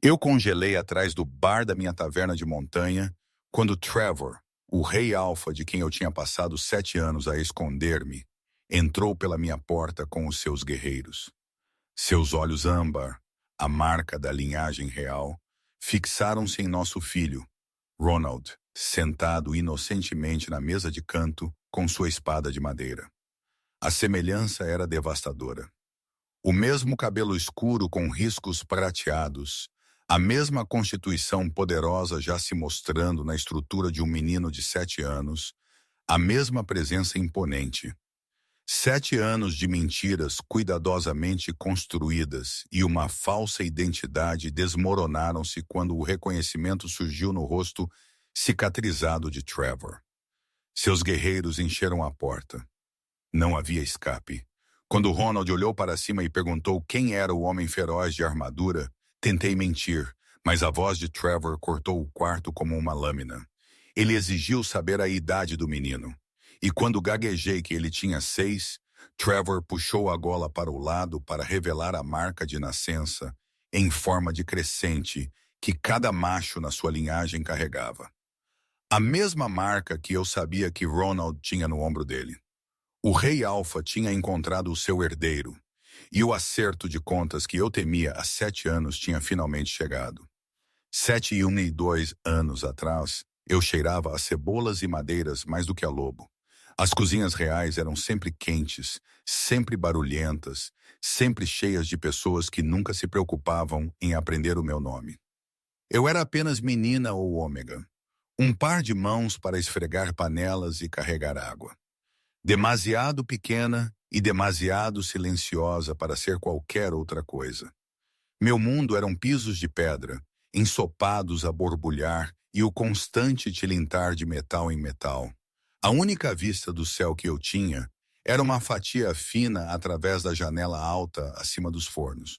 Eu congelei atrás do bar da minha taverna de montanha quando Trevor, o rei alfa de quem eu tinha passado 7 anos a esconder-me, entrou pela minha porta com os seus guerreiros. Seus olhos âmbar, a marca da linhagem real, fixaram-se em nosso filho, Ronald, sentado inocentemente na mesa de canto com sua espada de madeira. A semelhança era devastadora. O mesmo cabelo escuro com riscos prateados, a mesma constituição poderosa já se mostrando na estrutura de um menino de 7 anos, a mesma presença imponente. 7 anos de mentiras cuidadosamente construídas e uma falsa identidade desmoronaram-se quando o reconhecimento surgiu no rosto cicatrizado de Trevor. Seus guerreiros encheram a porta. Não havia escape. Quando Ronald olhou para cima e perguntou quem era o homem feroz de armadura, tentei mentir, mas a voz de Trevor cortou o quarto como uma lâmina. Ele exigiu saber a idade do menino. E quando gaguejei que ele tinha 6, Trevor puxou a gola para o lado para revelar a marca de nascença, em forma de crescente, que cada macho na sua linhagem carregava. A mesma marca que eu sabia que Ronald tinha no ombro dele. O rei alfa tinha encontrado o seu herdeiro, e o acerto de contas que eu temia há 7 anos tinha finalmente chegado. 2 anos atrás, eu cheirava a cebolas e madeiras mais do que a lobo. As cozinhas reais eram sempre quentes, sempre barulhentas, sempre cheias de pessoas que nunca se preocupavam em aprender o meu nome. Eu era apenas menina ou ômega, um par de mãos para esfregar panelas e carregar água. Demasiado pequena e demasiado silenciosa para ser qualquer outra coisa. Meu mundo eram pisos de pedra, ensopados a borbulhar e o constante tilintar de metal em metal. A única vista do céu que eu tinha era uma fatia fina através da janela alta acima dos fornos.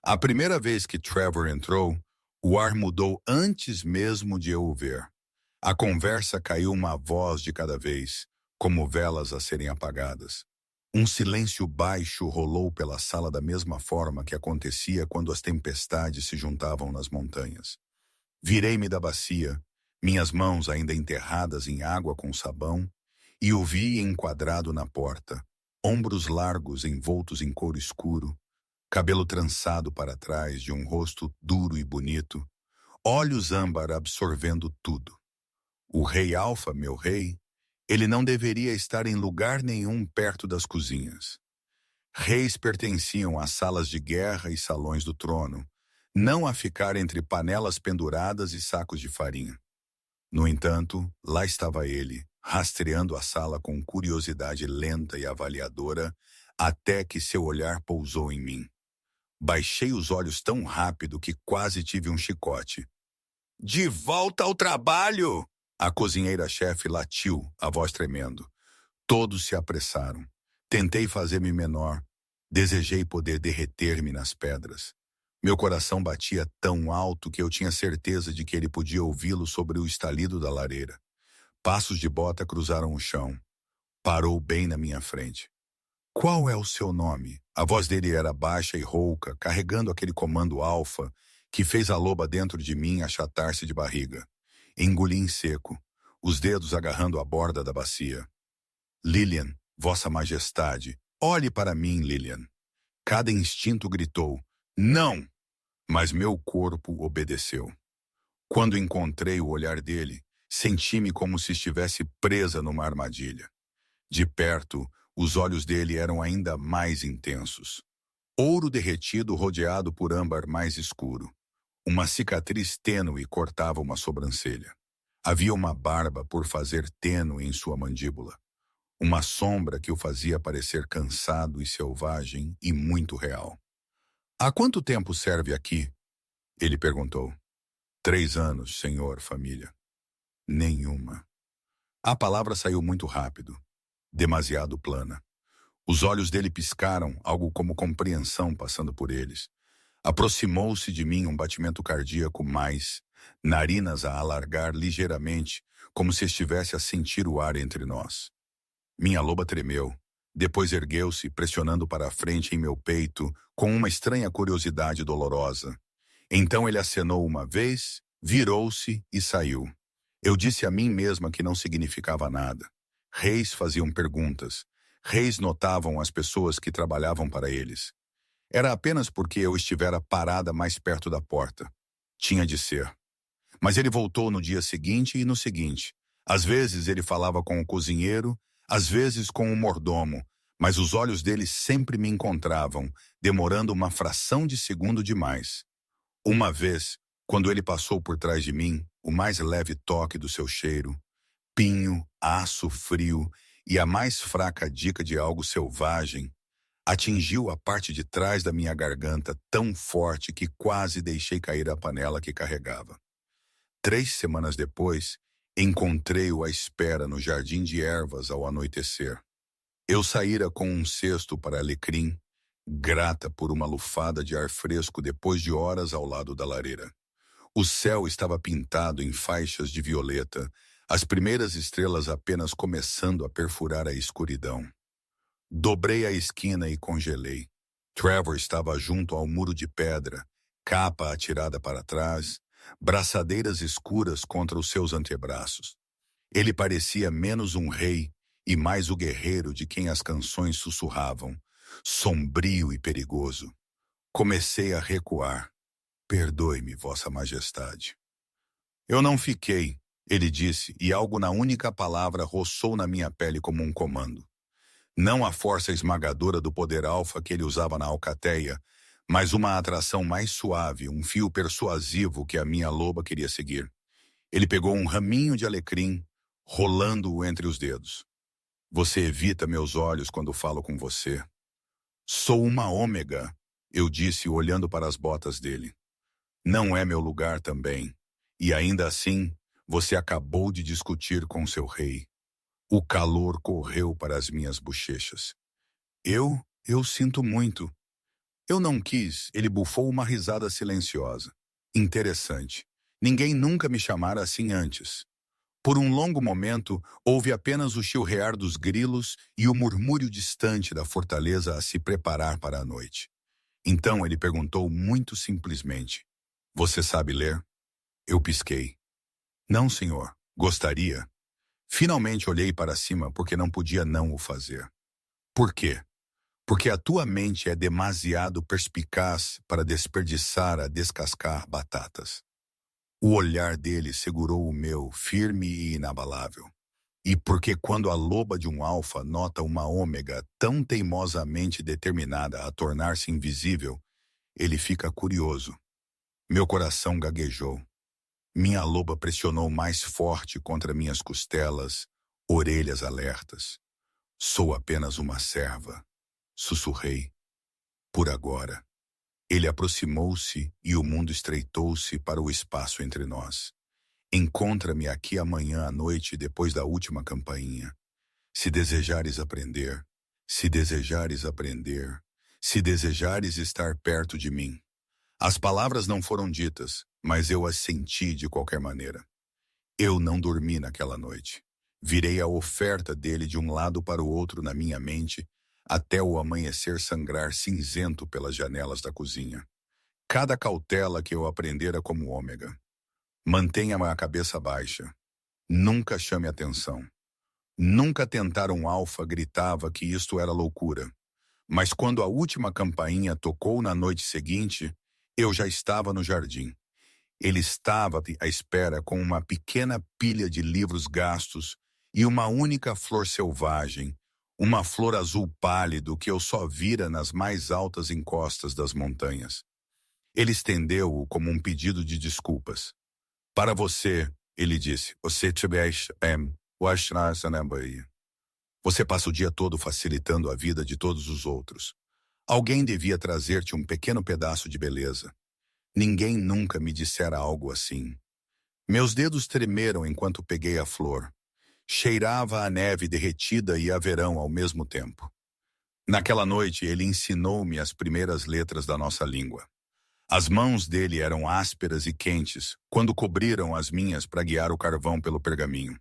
A primeira vez que Trevor entrou, o ar mudou antes mesmo de eu o ver. A conversa caiu uma voz de cada vez, como velas a serem apagadas. Um silêncio baixo rolou pela sala da mesma forma que acontecia quando as tempestades se juntavam nas montanhas. Virei-me da bacia, minhas mãos ainda enterradas em água com sabão, e o vi enquadrado na porta, ombros largos envoltos em couro escuro, cabelo trançado para trás de um rosto duro e bonito, olhos âmbar absorvendo tudo. O rei alfa, meu rei, ele não deveria estar em lugar nenhum perto das cozinhas. Reis pertenciam às salas de guerra e salões do trono, não a ficar entre panelas penduradas e sacos de farinha. No entanto, lá estava ele, rastreando a sala com curiosidade lenta e avaliadora, até que seu olhar pousou em mim. Baixei os olhos tão rápido que quase tive um chicote. "De volta ao trabalho!" A cozinheira-chefe latiu, a voz tremendo. Todos se apressaram. Tentei fazer-me menor. Desejei poder derreter-me nas pedras. Meu coração batia tão alto que eu tinha certeza de que ele podia ouvi-lo sobre o estalido da lareira. Passos de bota cruzaram o chão. Parou bem na minha frente. "Qual é o seu nome?" A voz dele era baixa e rouca, carregando aquele comando alfa que fez a loba dentro de mim achatar-se de barriga. Engoli em seco, os dedos agarrando a borda da bacia. "Lilian, Vossa Majestade, olhe para mim, Lilian." Cada instinto gritou, "Não!" Mas meu corpo obedeceu. Quando encontrei o olhar dele, senti-me como se estivesse presa numa armadilha. De perto, os olhos dele eram ainda mais intensos. Ouro derretido rodeado por âmbar mais escuro. Uma cicatriz tênue cortava uma sobrancelha. Havia uma barba por fazer tênue em sua mandíbula. Uma sombra que o fazia parecer cansado e selvagem e muito real. "Há quanto tempo serve aqui?" Ele perguntou. 3 anos, senhor, família." "Nenhuma." A palavra saiu muito rápido, demasiado plana. Os olhos dele piscaram, algo como compreensão passando por eles. Aproximou-se de mim um batimento cardíaco mais, narinas a alargar ligeiramente, como se estivesse a sentir o ar entre nós. Minha loba tremeu, depois ergueu-se, pressionando para a frente em meu peito, com uma estranha curiosidade dolorosa. Então ele acenou uma vez, virou-se e saiu. Eu disse a mim mesma que não significava nada. Reis faziam perguntas. Reis notavam as pessoas que trabalhavam para eles. Era apenas porque eu estivera parada mais perto da porta. Tinha de ser. Mas ele voltou no dia seguinte e no seguinte. Às vezes ele falava com o cozinheiro, às vezes com o mordomo, mas os olhos dele sempre me encontravam, demorando uma fração de segundo demais. Uma vez, quando ele passou por trás de mim, o mais leve toque do seu cheiro, pinho, aço frio e a mais fraca dica de algo selvagem, atingiu a parte de trás da minha garganta tão forte que quase deixei cair a panela que carregava. 3 semanas depois, encontrei-o à espera no jardim de ervas ao anoitecer. Eu saíra com um cesto para alecrim, grata por uma lufada de ar fresco depois de horas ao lado da lareira. O céu estava pintado em faixas de violeta, as primeiras estrelas apenas começando a perfurar a escuridão. Dobrei a esquina e congelei. Trevor estava junto ao muro de pedra, capa atirada para trás, braçadeiras escuras contra os seus antebraços. Ele parecia menos um rei e mais o guerreiro de quem as canções sussurravam, sombrio e perigoso. Comecei a recuar. Perdoe-me, Vossa Majestade. Eu não fiquei, ele disse, e algo na única palavra roçou na minha pele como um comando. Não a força esmagadora do poder alfa que ele usava na alcateia, mas uma atração mais suave, um fio persuasivo que a minha loba queria seguir. Ele pegou um raminho de alecrim, rolando-o entre os dedos. Você evita meus olhos quando falo com você. Sou uma ômega, eu disse olhando para as botas dele. Não é meu lugar também. E ainda assim, você acabou de discutir com seu rei. O calor correu para as minhas bochechas. Eu sinto muito. Eu não quis, ele bufou uma risada silenciosa. Interessante. Ninguém nunca me chamara assim antes. Por um longo momento, houve apenas o chilrear dos grilos e o murmúrio distante da fortaleza a se preparar para a noite. Então ele perguntou muito simplesmente. Você sabe ler? Eu pisquei. Não, senhor. Gostaria. Finalmente olhei para cima porque não podia não o fazer. Por quê? Porque a tua mente é demasiado perspicaz para desperdiçar a descascar batatas. O olhar dele segurou o meu, firme e inabalável. E porque quando a loba de um alfa nota uma ômega tão teimosamente determinada a tornar-se invisível, ele fica curioso. Meu coração gaguejou. Minha loba pressionou mais forte contra minhas costelas, orelhas alertas. Sou apenas uma serva, sussurrei. Por agora. Ele aproximou-se e o mundo estreitou-se para o espaço entre nós. Encontra-me aqui amanhã à noite depois da última campainha. Se desejares aprender, se desejares aprender, se desejares estar perto de mim. As palavras não foram ditas, mas eu as senti de qualquer maneira. Eu não dormi naquela noite. Virei a oferta dele de um lado para o outro na minha mente, até o amanhecer sangrar cinzento pelas janelas da cozinha. Cada cautela que eu aprendera como ômega. Mantenha a cabeça baixa. Nunca chame atenção. Nunca tentar um alfa gritava que isto era loucura. Mas quando a última campainha tocou na noite seguinte, eu já estava no jardim. Ele estava à espera com uma pequena pilha de livros gastos e uma única flor selvagem, uma flor azul pálido que eu só vira nas mais altas encostas das montanhas. Ele estendeu-o como um pedido de desculpas. Para você, ele disse, você passa o dia todo facilitando a vida de todos os outros. Alguém devia trazer-te um pequeno pedaço de beleza. Ninguém nunca me dissera algo assim. Meus dedos tremeram enquanto peguei a flor. Cheirava a neve derretida e a verão ao mesmo tempo. Naquela noite, ele ensinou-me as primeiras letras da nossa língua. As mãos dele eram ásperas e quentes quando cobriram as minhas para guiar o carvão pelo pergaminho.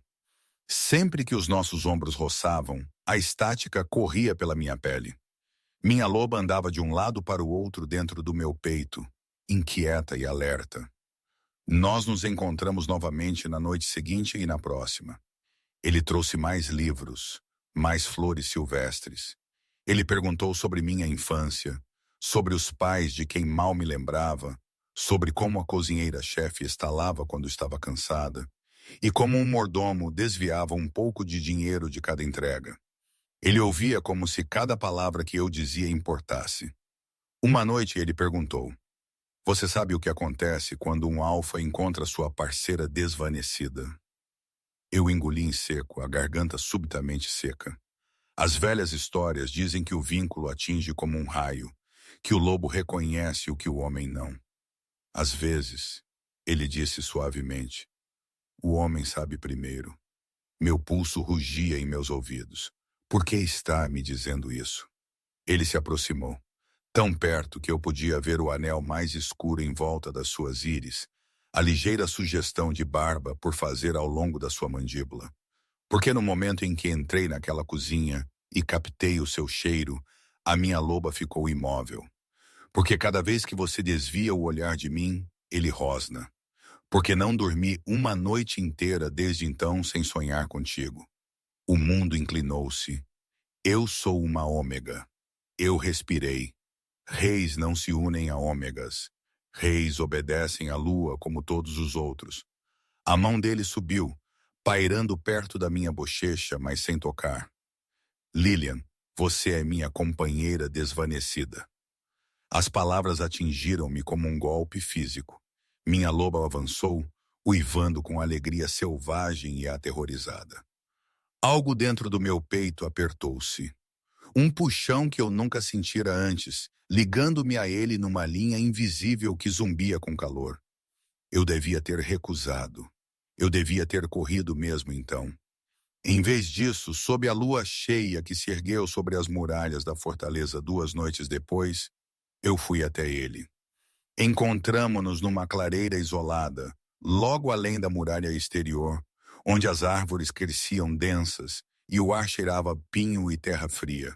Sempre que os nossos ombros roçavam, a estática corria pela minha pele. Minha loba andava de um lado para o outro dentro do meu peito, inquieta e alerta. Nós nos encontramos novamente na noite seguinte e na próxima. Ele trouxe mais livros, mais flores silvestres. Ele perguntou sobre minha infância, sobre os pais de quem mal me lembrava, sobre como a cozinheira-chefe estalava quando estava cansada e como um mordomo desviava um pouco de dinheiro de cada entrega. Ele ouvia como se cada palavra que eu dizia importasse. Uma noite ele perguntou: "Você sabe o que acontece quando um alfa encontra sua parceira desvanecida?" Eu engoli em seco, a garganta subitamente seca. As velhas histórias dizem que o vínculo atinge como um raio, que o lobo reconhece o que o homem não. Às vezes, ele disse suavemente, o homem sabe primeiro. Meu pulso rugia em meus ouvidos. Por que está me dizendo isso? Ele se aproximou, tão perto que eu podia ver o anel mais escuro em volta das suas íris, a ligeira sugestão de barba por fazer ao longo da sua mandíbula. Porque no momento em que entrei naquela cozinha e captei o seu cheiro, a minha loba ficou imóvel. Porque cada vez que você desvia o olhar de mim, ele rosna. Porque não dormi uma noite inteira desde então sem sonhar contigo. O mundo inclinou-se. Eu sou uma ômega. Eu respirei. Reis não se unem a ômegas. Reis obedecem à lua como todos os outros. A mão dele subiu, pairando perto da minha bochecha, mas sem tocar. Lilian, você é minha companheira desvanecida. As palavras atingiram-me como um golpe físico. Minha loba avançou, uivando com alegria selvagem e aterrorizada. Algo dentro do meu peito apertou-se. Um puxão que eu nunca sentira antes, ligando-me a ele numa linha invisível que zumbia com calor. Eu devia ter recusado. Eu devia ter corrido mesmo então. Em vez disso, sob a lua cheia que se ergueu sobre as muralhas da fortaleza 2 noites depois, eu fui até ele. Encontramo-nos numa clareira isolada, logo além da muralha exterior, onde as árvores cresciam densas e o ar cheirava pinho e terra fria.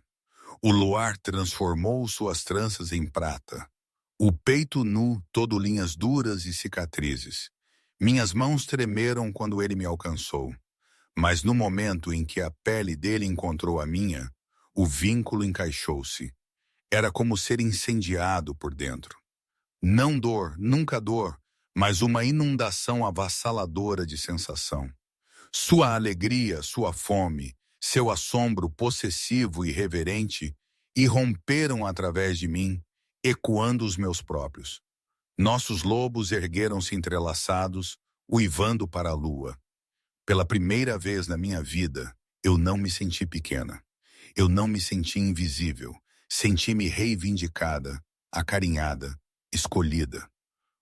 O luar transformou suas tranças em prata. O peito nu, todo linhas duras e cicatrizes. Minhas mãos tremeram quando ele me alcançou. Mas no momento em que a pele dele encontrou a minha, o vínculo encaixou-se. Era como ser incendiado por dentro. Não dor, nunca dor, mas uma inundação avassaladora de sensação. Sua alegria, sua fome, seu assombro possessivo e reverente irromperam através de mim, ecoando os meus próprios. Nossos lobos ergueram-se entrelaçados, uivando para a lua. Pela primeira vez na minha vida, eu não me senti pequena. Eu não me senti invisível. Senti-me reivindicada, acarinhada, escolhida.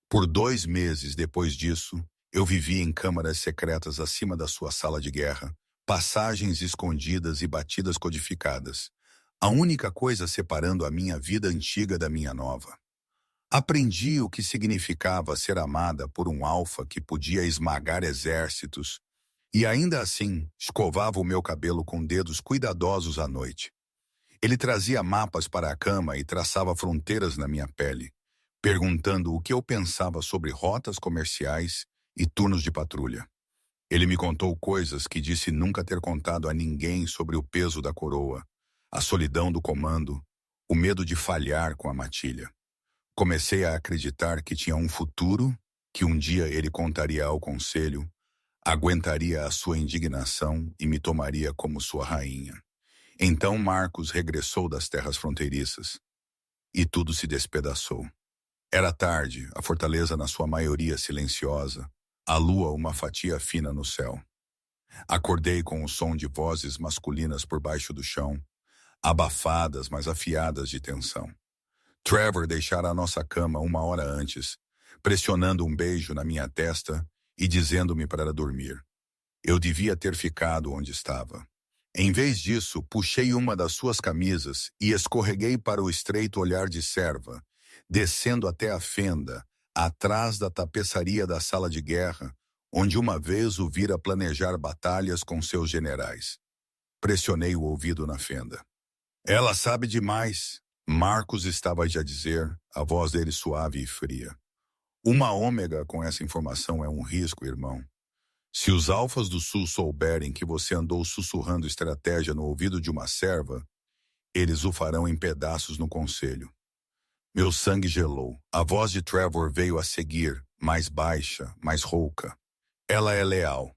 Por 2 meses depois disso, eu vivi em câmaras secretas acima da sua sala de guerra, passagens escondidas e batidas codificadas. A única coisa separando a minha vida antiga da minha nova. Aprendi o que significava ser amada por um alfa que podia esmagar exércitos e ainda assim escovava o meu cabelo com dedos cuidadosos à noite. Ele trazia mapas para a cama e traçava fronteiras na minha pele, perguntando o que eu pensava sobre rotas comerciais e turnos de patrulha. Ele me contou coisas que disse nunca ter contado a ninguém sobre o peso da coroa, a solidão do comando, o medo de falhar com a matilha. Comecei a acreditar que tinha um futuro, que um dia ele contaria ao conselho, aguentaria a sua indignação e me tomaria como sua rainha. Então Marcos regressou das terras fronteiriças e tudo se despedaçou. Era tarde, a fortaleza na sua maioria silenciosa, a lua uma fatia fina no céu. Acordei com o som de vozes masculinas por baixo do chão, abafadas, mas afiadas de tensão. Trevor deixara a nossa cama 1 hora antes, pressionando um beijo na minha testa e dizendo-me para dormir. Eu devia ter ficado onde estava. Em vez disso, puxei uma das suas camisas e escorreguei para o estreito olhar de serva, descendo até a fenda, atrás da tapeçaria da sala de guerra, onde uma vez o vira planejar batalhas com seus generais. Pressionei o ouvido na fenda. Ela sabe demais. Marcos estava a dizer, a voz dele suave e fria. Uma ômega com essa informação é um risco, irmão. Se os alfas do sul souberem que você andou sussurrando estratégia no ouvido de uma serva, eles o farão em pedaços no conselho. Meu sangue gelou. A voz de Trevor veio a seguir, mais baixa, mais rouca. Ela é leal.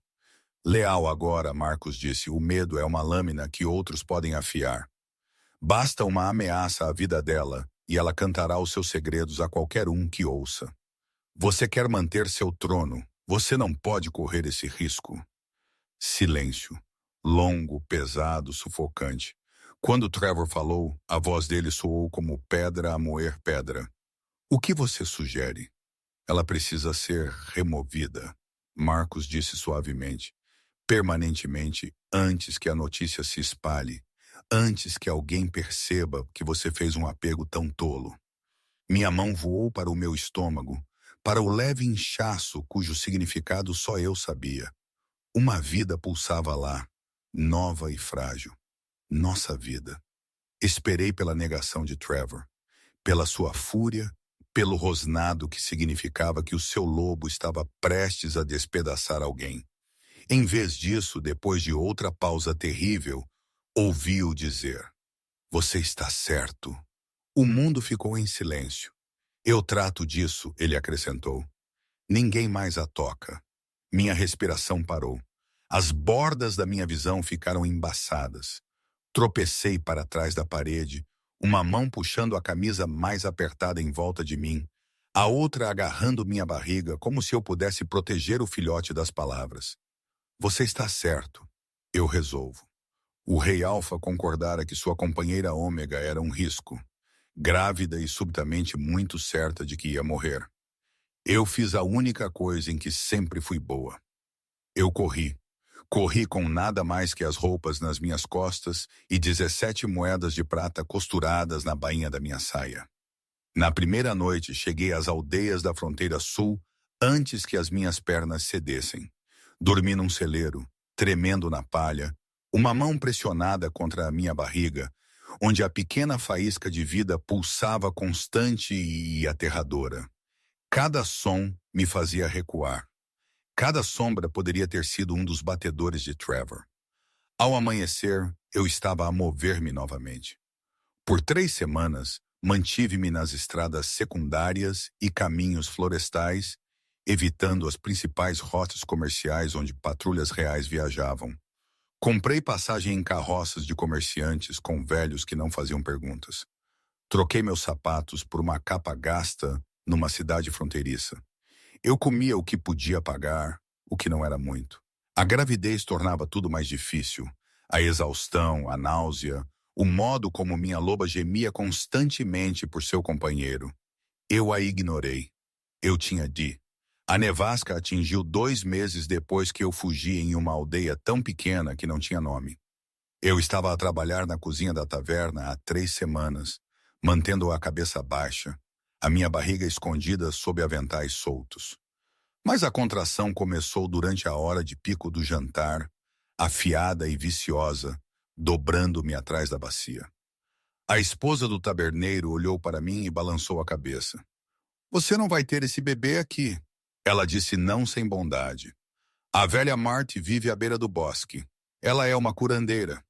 Leal agora, Marcos disse, o medo é uma lâmina que outros podem afiar. Basta uma ameaça à vida dela, e ela cantará os seus segredos a qualquer um que ouça. Você quer manter seu trono, você não pode correr esse risco. Silêncio. Longo, pesado, sufocante. Quando Trevor falou, a voz dele soou como pedra a moer pedra. O que você sugere? Ela precisa ser removida, Marcos disse suavemente. Permanentemente, antes que a notícia se espalhe, antes que alguém perceba que você fez um apego tão tolo. Minha mão voou para o meu estômago, para o leve inchaço cujo significado só eu sabia. Uma vida pulsava lá, nova e frágil. Nossa vida. Esperei pela negação de Trevor, pela sua fúria, pelo rosnado que significava que o seu lobo estava prestes a despedaçar alguém. Em vez disso, depois de outra pausa terrível, ouvi-o dizer: Você está certo. O mundo ficou em silêncio. Eu trato disso, ele acrescentou. Ninguém mais a toca. Minha respiração parou. As bordas da minha visão ficaram embaçadas. Tropecei para trás da parede, uma mão puxando a camisa mais apertada em volta de mim, a outra agarrando minha barriga como se eu pudesse proteger o filhote das palavras. Você está certo. Eu resolvo. O rei Alfa concordara que sua companheira Ômega era um risco, grávida e subitamente muito certa de que ia morrer. Eu fiz a única coisa em que sempre fui boa. Eu corri. Corri com nada mais que as roupas nas minhas costas e 17 moedas de prata costuradas na bainha da minha saia. Na primeira noite, cheguei às aldeias da fronteira sul antes que as minhas pernas cedessem. Dormi num celeiro, tremendo na palha, uma mão pressionada contra a minha barriga, onde a pequena faísca de vida pulsava constante e aterradora. Cada som me fazia recuar. Cada sombra poderia ter sido um dos batedores de Trevor. Ao amanhecer, eu estava a mover-me novamente. Por 3 semanas, mantive-me nas estradas secundárias e caminhos florestais, evitando as principais rotas comerciais onde patrulhas reais viajavam. Comprei passagem em carroças de comerciantes com velhos que não faziam perguntas. Troquei meus sapatos por uma capa gasta numa cidade fronteiriça. Eu comia o que podia pagar, o que não era muito. A gravidez tornava tudo mais difícil. A exaustão, a náusea, o modo como minha loba gemia constantemente por seu companheiro. Eu a ignorei. Eu tinha Dee. A nevasca atingiu 2 meses depois que eu fugi em uma aldeia tão pequena que não tinha nome. Eu estava a trabalhar na cozinha da taverna há 3 semanas, mantendo a cabeça baixa, a minha barriga escondida sob aventais soltos. Mas a contração começou durante a hora de pico do jantar, afiada e viciosa, dobrando-me atrás da bacia. A esposa do taberneiro olhou para mim e balançou a cabeça. Você não vai ter esse bebê aqui. Ela disse não sem bondade. A velha Marty vive à beira do bosque. Ela é uma curandeira.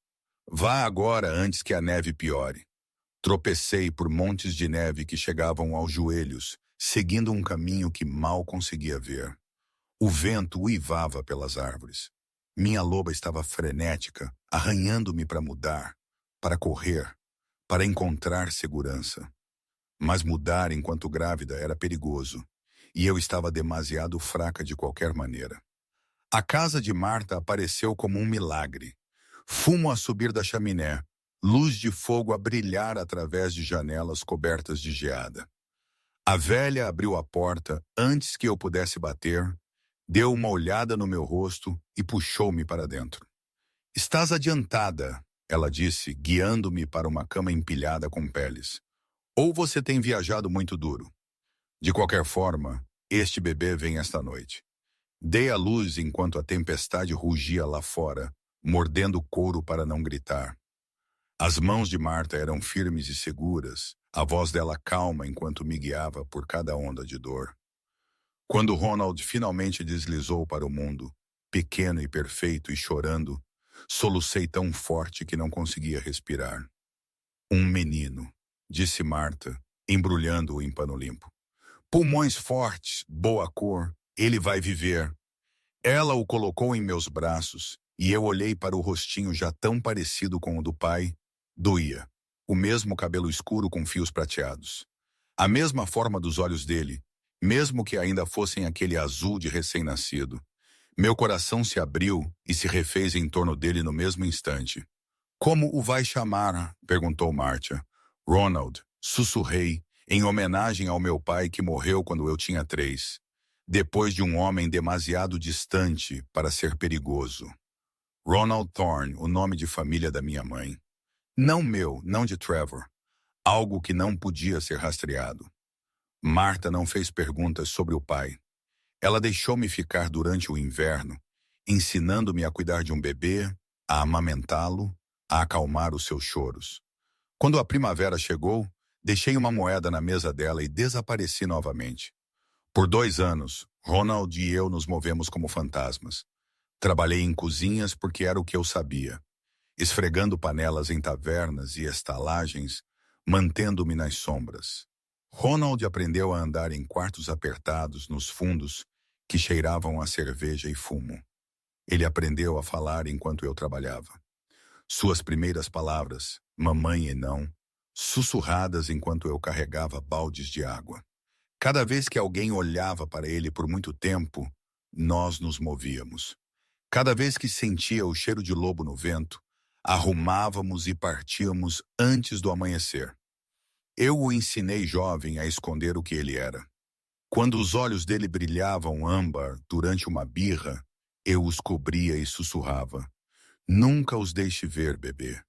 Vá agora antes que a neve piore. Tropecei por montes de neve que chegavam aos joelhos, seguindo um caminho que mal conseguia ver. O vento uivava pelas árvores. Minha loba estava frenética, arranhando-me para mudar, para correr, para encontrar segurança. Mas mudar enquanto grávida era perigoso, e eu estava demasiado fraca de qualquer maneira. A casa de Marta apareceu como um milagre. Fumo a subir da chaminé, luz de fogo a brilhar através de janelas cobertas de geada. A velha abriu a porta antes que eu pudesse bater, deu uma olhada no meu rosto e puxou-me para dentro. Estás adiantada, ela disse, guiando-me para uma cama empilhada com peles. Ou você tem viajado muito duro. De qualquer forma, este bebê vem esta noite. Dei a luz enquanto a tempestade rugia lá fora, mordendo o couro para não gritar. As mãos de Marta eram firmes e seguras, a voz dela calma enquanto me guiava por cada onda de dor. Quando Ronald finalmente deslizou para o mundo, pequeno e perfeito e chorando, solucei tão forte que não conseguia respirar. Um menino, disse Marta, embrulhando-o em pano limpo. Pulmões fortes, boa cor, ele vai viver. Ela o colocou em meus braços e eu olhei para o rostinho já tão parecido com o do pai. Doía. O mesmo cabelo escuro com fios prateados. A mesma forma dos olhos dele, mesmo que ainda fossem aquele azul de recém-nascido. Meu coração se abriu e se refez em torno dele no mesmo instante. Como o vai chamar? Perguntou Marta. Ronald, sussurrei, em homenagem ao meu pai que morreu quando eu tinha 3, depois de um homem demasiado distante para ser perigoso. Ronald Thorne, o nome de família da minha mãe. Não meu, não de Trevor. Algo que não podia ser rastreado. Marta não fez perguntas sobre o pai. Ela deixou-me ficar durante o inverno, ensinando-me a cuidar de um bebê, a amamentá-lo, a acalmar os seus choros. Quando a primavera chegou, deixei uma moeda na mesa dela e desapareci novamente. Por 2 anos, Ronald e eu nos movemos como fantasmas. Trabalhei em cozinhas porque era o que eu sabia, esfregando panelas em tavernas e estalagens, mantendo-me nas sombras. Ronald aprendeu a andar em quartos apertados nos fundos que cheiravam a cerveja e fumo. Ele aprendeu a falar enquanto eu trabalhava. Suas primeiras palavras, mamãe e não, sussurradas enquanto eu carregava baldes de água. Cada vez que alguém olhava para ele por muito tempo, nós nos movíamos. Cada vez que sentia o cheiro de lobo no vento, arrumávamos e partíamos antes do amanhecer. Eu o ensinei jovem a esconder o que ele era. Quando os olhos dele brilhavam âmbar durante uma birra, eu os cobria e sussurrava. Nunca os deixe ver, bebê.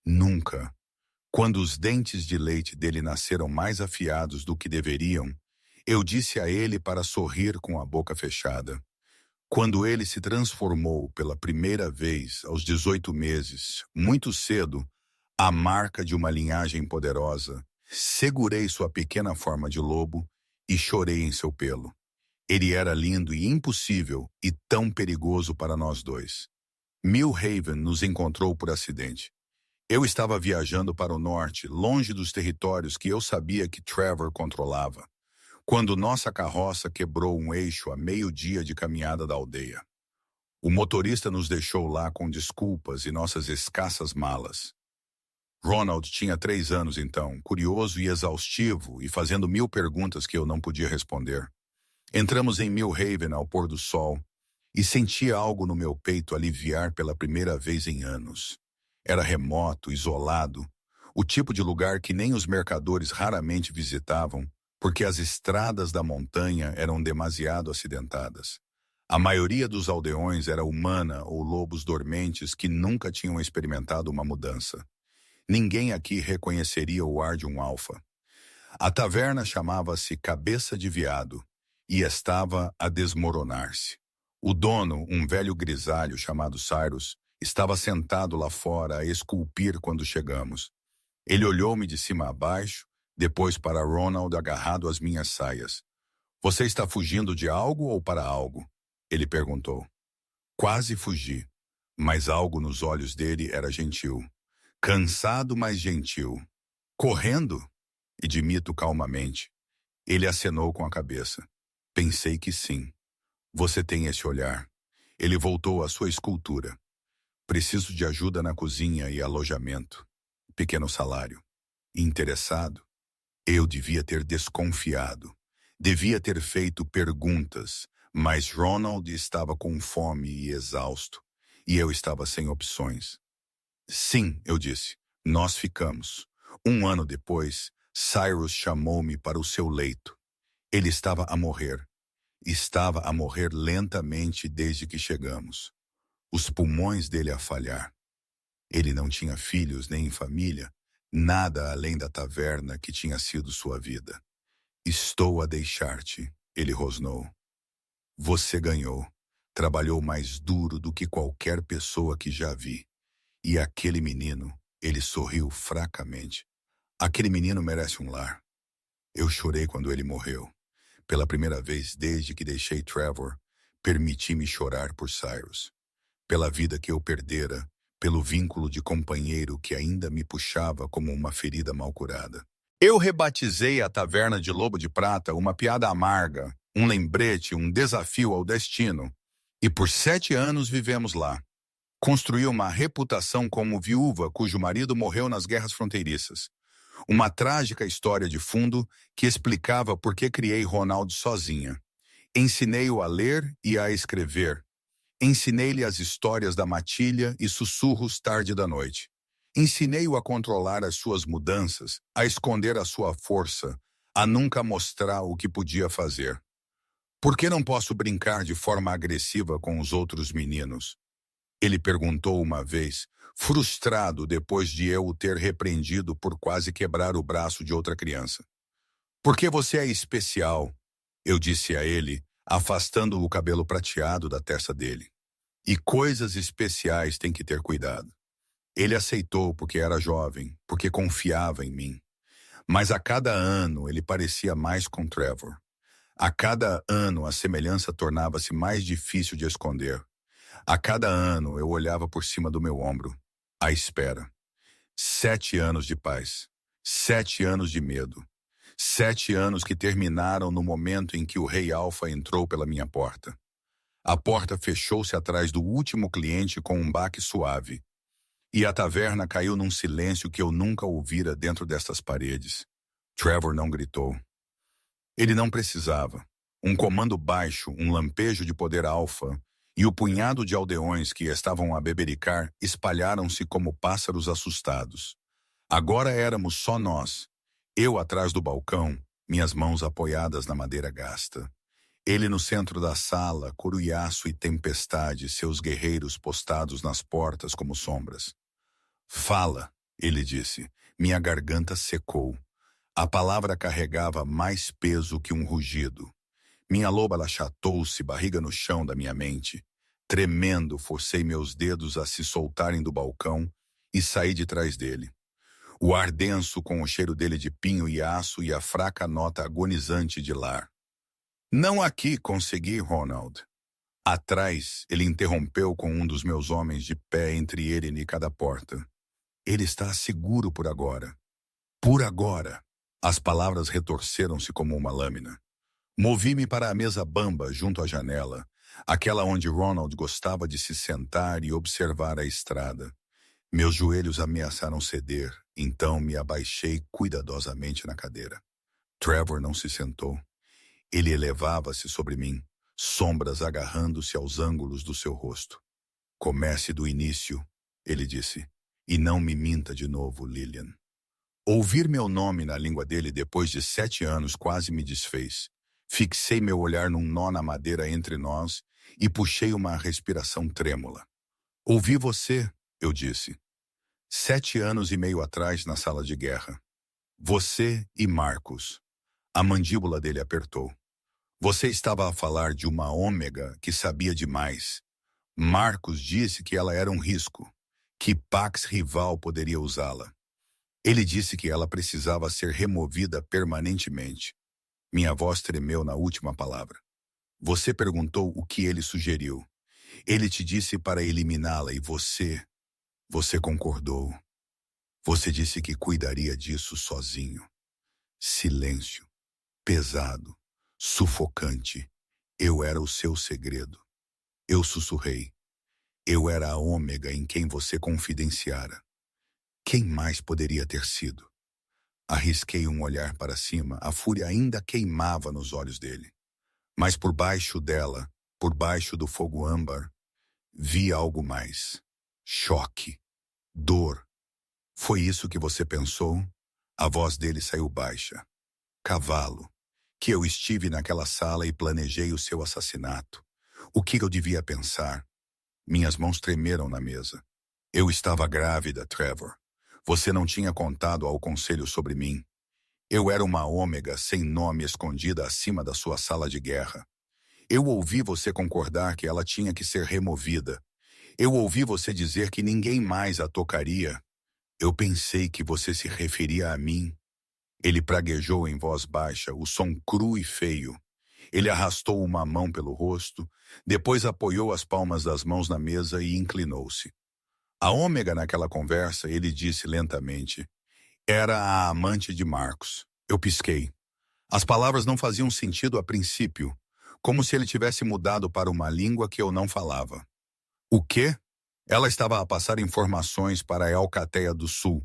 Nunca. Quando os dentes de leite dele nasceram mais afiados do que deveriam, eu disse a ele para sorrir com a boca fechada. Quando ele se transformou pela primeira vez aos 18 meses, muito cedo, à marca de uma linhagem poderosa, segurei sua pequena forma de lobo e chorei em seu pelo. Ele era lindo e impossível e tão perigoso para nós dois. Millhaven nos encontrou por acidente. Eu estava viajando para o norte, longe dos territórios que eu sabia que Trevor controlava, quando nossa carroça quebrou um eixo a meio-dia de caminhada da aldeia. O motorista nos deixou lá com desculpas e nossas escassas malas. Ronald tinha 3 anos então, curioso e exaustivo e fazendo 1000 perguntas que eu não podia responder. Entramos em Millhaven ao pôr do sol e senti algo no meu peito aliviar pela primeira vez em anos. Era remoto, isolado, o tipo de lugar que nem os mercadores raramente visitavam, porque as estradas da montanha eram demasiado acidentadas. A maioria dos aldeões era humana ou lobos dormentes que nunca tinham experimentado uma mudança. Ninguém aqui reconheceria o ar de um alfa. A taverna chamava-se Cabeça de Veado e estava a desmoronar-se. O dono, um velho grisalho chamado Cyrus, estava sentado lá fora a esculpir quando chegamos. Ele olhou-me de cima a baixo, depois para Ronald agarrado às minhas saias. Você está fugindo de algo ou para algo? Ele perguntou. Quase fugi, mas algo nos olhos dele era gentil. Cansado, mas gentil. Correndo? Admito calmamente. Ele acenou com a cabeça. Pensei que sim. Você tem esse olhar. Ele voltou à sua escultura. Preciso de ajuda na cozinha e alojamento. Pequeno salário. Interessado? Eu devia ter desconfiado. Devia ter feito perguntas, mas Ronald estava com fome e exausto, e eu estava sem opções. Sim, eu disse. Nós ficamos. 1 ano depois, Cyrus chamou-me para o seu leito. Ele estava a morrer. Estava a morrer lentamente desde que chegamos. Os pulmões dele a falhar. Ele não tinha filhos nem família, nada além da taverna que tinha sido sua vida. Estou a deixar-te, ele rosnou. Você ganhou. Trabalhou mais duro do que qualquer pessoa que já vi. E aquele menino, Ele sorriu fracamente. Aquele menino merece um lar. Eu chorei quando ele morreu. Pela primeira vez desde que deixei Trevor, permiti-me chorar por Cyrus. Pela vida que eu perdera, pelo vínculo de companheiro que ainda me puxava como uma ferida mal curada. Eu rebatizei a Taverna de Lobo de Prata uma piada amarga, um lembrete, um desafio ao destino. E por 7 anos vivemos lá. Construí uma reputação como viúva cujo marido morreu nas guerras fronteiriças. Uma trágica história de fundo que explicava por que criei Ronald sozinha. Ensinei-o a ler e a escrever. Ensinei-lhe as histórias da matilha e sussurros tarde da noite. Ensinei-o a controlar as suas mudanças, a esconder a sua força, a nunca mostrar o que podia fazer. Por que não posso brincar de forma agressiva com os outros meninos? Ele perguntou uma vez, frustrado depois de eu o ter repreendido por quase quebrar o braço de outra criança. Por que você é especial? Eu disse a ele, afastando o cabelo prateado da testa dele. E coisas especiais têm que ter cuidado. Ele aceitou porque era jovem, porque confiava em mim. Mas a cada ano ele parecia mais com Trevor. A cada ano a semelhança tornava-se mais difícil de esconder. A cada ano eu olhava por cima do meu ombro, à espera. 7 anos de paz. 7 anos de medo. 7 anos que terminaram no momento em que o Rei Alfa entrou pela minha porta. A porta fechou-se atrás do último cliente com um baque suave. E a taverna caiu num silêncio que eu nunca ouvira dentro destas paredes. Trevor não gritou. Ele não precisava. Um comando baixo, um lampejo de poder alfa, e o punhado de aldeões que estavam a bebericar espalharam-se como pássaros assustados. Agora éramos só nós. Eu atrás do balcão, minhas mãos apoiadas na madeira gasta. Ele no centro da sala, coruiaço e tempestade, seus guerreiros postados nas portas como sombras. Fala, ele disse. Minha garganta secou. A palavra carregava mais peso que um rugido. Minha loba achatou-se, barriga no chão da minha mente. Tremendo, forcei meus dedos a se soltarem do balcão e saí de trás dele. O ar denso com o cheiro dele de pinho e aço e a fraca nota agonizante de lar. Não aqui consegui, Ronald. Atrás, ele interrompeu com um dos meus homens de pé entre ele e cada porta. Ele está seguro por agora. Por agora. As palavras retorceram-se como uma lâmina. Movi-me para a mesa bamba junto à janela, aquela onde Ronald gostava de se sentar e observar a estrada. Meus joelhos ameaçaram ceder, então me abaixei cuidadosamente na cadeira. Trevor não se sentou. Ele elevava-se sobre mim, sombras agarrando-se aos ângulos do seu rosto. Comece do início, ele disse, e não me minta de novo, Lillian. Ouvir meu nome na língua dele depois de 7 anos quase me desfez. Fixei meu olhar num nó na madeira entre nós e puxei uma respiração trêmula. Ouvi você, eu disse. 7 anos e meio atrás na sala de guerra. Você e Marcos. A mandíbula dele apertou. Você estava a falar de uma ômega que sabia demais. Marcos disse que ela era um risco, que Pax rival poderia usá-la. Ele disse que ela precisava ser removida permanentemente. Minha voz tremeu na última palavra. Você perguntou o que ele sugeriu. Ele te disse para eliminá-la e você concordou. Você disse que cuidaria disso sozinho. Silêncio. Pesado. Sufocante. Eu era o seu segredo. Eu sussurrei. Eu era a ômega em quem você confidenciara. Quem mais poderia ter sido? Arrisquei um olhar para cima, a fúria ainda queimava nos olhos dele. Mas por baixo dela, por baixo do fogo âmbar, vi algo mais. Choque. Dor. Foi isso que você pensou? A voz dele saiu baixa. Cavalo. Que eu estive naquela sala e planejei o seu assassinato. O que eu devia pensar? Minhas mãos tremeram na mesa. Eu estava grávida, Trevor. Você não tinha contado ao conselho sobre mim. Eu era uma ômega sem nome escondida acima da sua sala de guerra. Eu ouvi você concordar que ela tinha que ser removida. Eu ouvi você dizer que ninguém mais a tocaria. Eu pensei que você se referia a mim. Ele praguejou em voz baixa, o som cru e feio. Ele arrastou uma mão pelo rosto, depois apoiou as palmas das mãos na mesa e inclinou-se. A Ômega naquela conversa, ele disse lentamente, era a amante de Marcos. Eu pisquei. As palavras não faziam sentido a princípio, como se ele tivesse mudado para uma língua que eu não falava. O quê? Ela estava a passar informações para a Alcateia do Sul.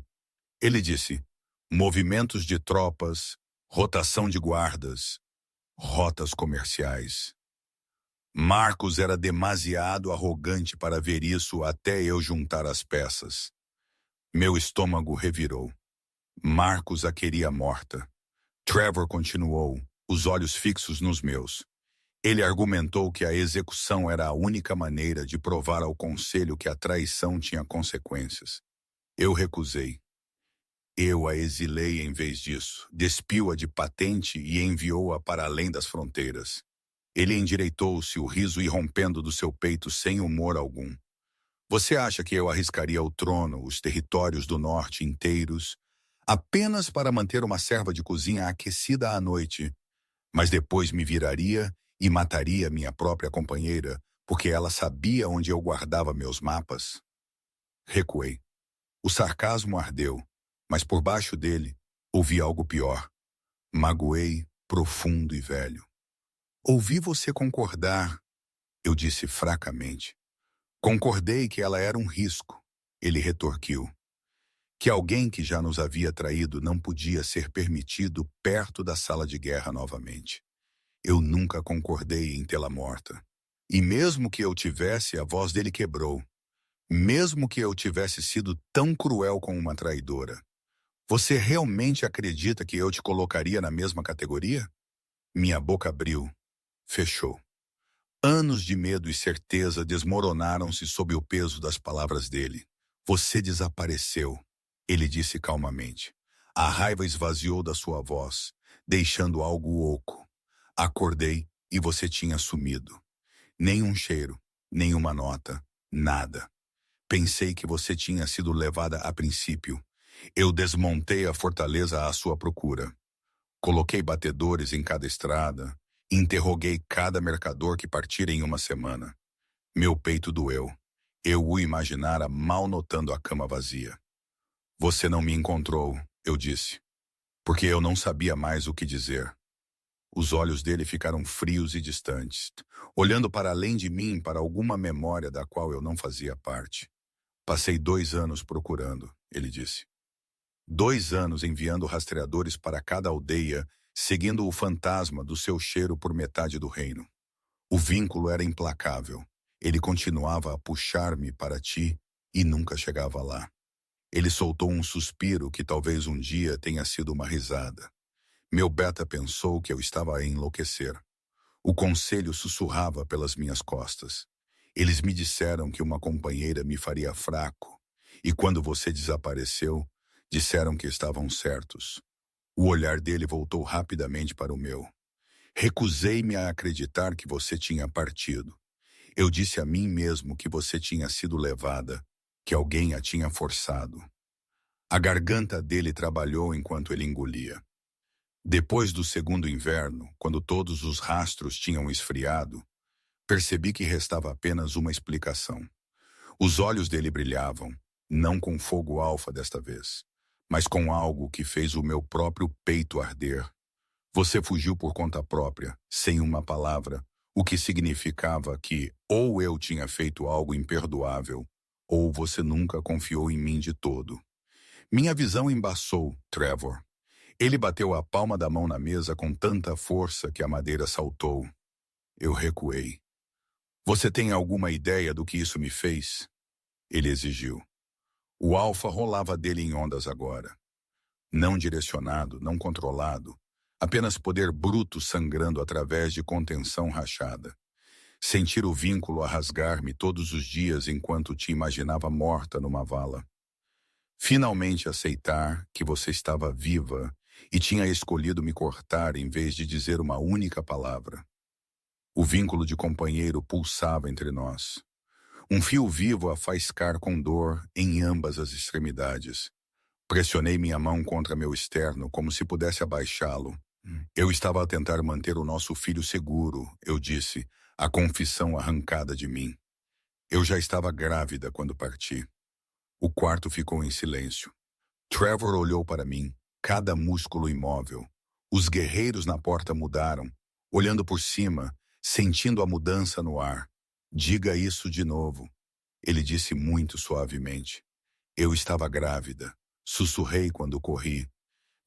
Ele disse, movimentos de tropas, rotação de guardas, rotas comerciais. Marcos era demasiado arrogante para ver isso até eu juntar as peças. Meu estômago revirou. Marcos a queria morta. Trevor continuou, os olhos fixos nos meus. Ele argumentou que a execução era a única maneira de provar ao conselho que a traição tinha consequências. Eu recusei. Eu a exilei em vez disso, despiu-a de patente e enviou-a para além das fronteiras. Ele endireitou-se, o riso irrompendo do seu peito sem humor algum. Você acha que eu arriscaria o trono, os territórios do norte inteiros, apenas para manter uma serva de cozinha aquecida à noite, mas depois me viraria e mataria minha própria companheira, porque ela sabia onde eu guardava meus mapas? Recuei. O sarcasmo ardeu, mas por baixo dele ouvi algo pior. Magoei, profundo e velho. Ouvi você concordar, eu disse fracamente. Concordei que ela era um risco, ele retorquiu. Que alguém que já nos havia traído não podia ser permitido perto da sala de guerra novamente. Eu nunca concordei em tê-la morta. E mesmo que eu tivesse, a voz dele quebrou. Mesmo que eu tivesse sido tão cruel com uma traidora. Você realmente acredita que eu te colocaria na mesma categoria? Minha boca abriu, fechou. Anos de medo e certeza desmoronaram-se sob o peso das palavras dele. Você desapareceu, ele disse calmamente. A raiva esvaziou da sua voz, deixando algo oco. Acordei e você tinha sumido. Nem um cheiro, nenhuma nota, nada. Pensei que você tinha sido levada a princípio. Eu desmontei a fortaleza à sua procura. Coloquei batedores em cada estrada, interroguei cada mercador que partira em uma semana. Meu peito doeu. Eu o imaginara mal notando a cama vazia. Você não me encontrou, eu disse, porque eu não sabia mais o que dizer. Os olhos dele ficaram frios e distantes, olhando para além de mim para alguma memória da qual eu não fazia parte. Passei 2 anos procurando, ele disse. 2 anos enviando rastreadores para cada aldeia, seguindo o fantasma do seu cheiro por metade do reino. O vínculo era implacável. Ele continuava a puxar-me para ti e nunca chegava lá. Ele soltou um suspiro que talvez um dia tenha sido uma risada. Meu beta pensou que eu estava a enlouquecer. O conselho sussurrava pelas minhas costas. Eles me disseram que uma companheira me faria fraco, e quando você desapareceu, disseram que estavam certos. O olhar dele voltou rapidamente para o meu. Recusei-me a acreditar que você tinha partido. Eu disse a mim mesmo que você tinha sido levada, que alguém a tinha forçado. A garganta dele trabalhou enquanto ele engolia. Depois do segundo inverno, quando todos os rastros tinham esfriado, percebi que restava apenas uma explicação. Os olhos dele brilhavam, não com fogo alfa desta vez, mas com algo que fez o meu próprio peito arder. Você fugiu por conta própria, sem uma palavra, o que significava que ou eu tinha feito algo imperdoável, ou você nunca confiou em mim de todo. Minha visão embaçou, Trevor. Ele bateu a palma da mão na mesa com tanta força que a madeira saltou. Eu recuei. Você tem alguma ideia do que isso me fez? Ele exigiu. O alfa rolava dele em ondas agora. Não direcionado, não controlado. Apenas poder bruto sangrando através de contenção rachada. Sentir o vínculo a rasgar-me todos os dias enquanto te imaginava morta numa vala. Finalmente aceitar que você estava viva e tinha escolhido me cortar em vez de dizer uma única palavra. O vínculo de companheiro pulsava entre nós. Um fio vivo a faiscar com dor em ambas as extremidades. Pressionei minha mão contra meu externo, como se pudesse abaixá-lo. Eu estava a tentar manter o nosso filho seguro, eu disse, a confissão arrancada de mim. Eu já estava grávida quando parti. O quarto ficou em silêncio. Trevor olhou para mim, cada músculo imóvel. Os guerreiros na porta mudaram, olhando por cima, sentindo a mudança no ar. Diga isso de novo, ele disse muito suavemente. Eu estava grávida. Sussurrei quando corri.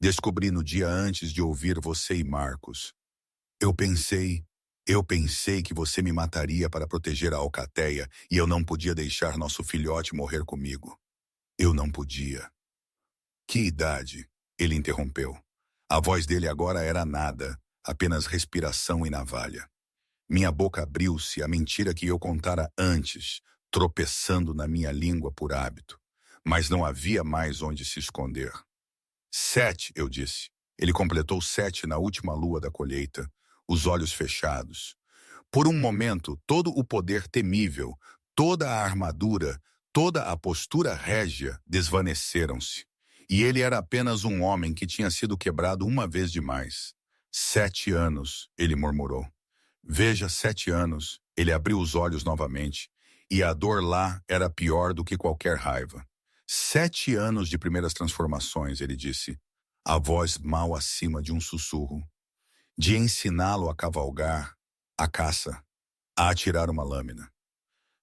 Descobri no dia antes de ouvir você e Marcos. Eu pensei, eu pensei que você me mataria para proteger a alcateia e eu não podia deixar nosso filhote morrer comigo. Eu não podia. Que idade? Ele interrompeu. A voz dele agora era nada, apenas respiração e navalha. Minha boca abriu-se, a mentira que eu contara antes, tropeçando na minha língua por hábito. Mas não havia mais onde se esconder. 7, eu disse. Ele completou 7 na última lua da colheita, os olhos fechados. Por um momento, todo o poder temível, toda a armadura, toda a postura régia desvaneceram-se. E ele era apenas um homem que tinha sido quebrado uma vez demais. 7 anos, ele murmurou. Veja, 7 anos, ele abriu os olhos novamente, e a dor lá era pior do que qualquer raiva. 7 anos de primeiras transformações, ele disse, a voz mal acima de um sussurro. De ensiná-lo a cavalgar, a caça, a atirar uma lâmina.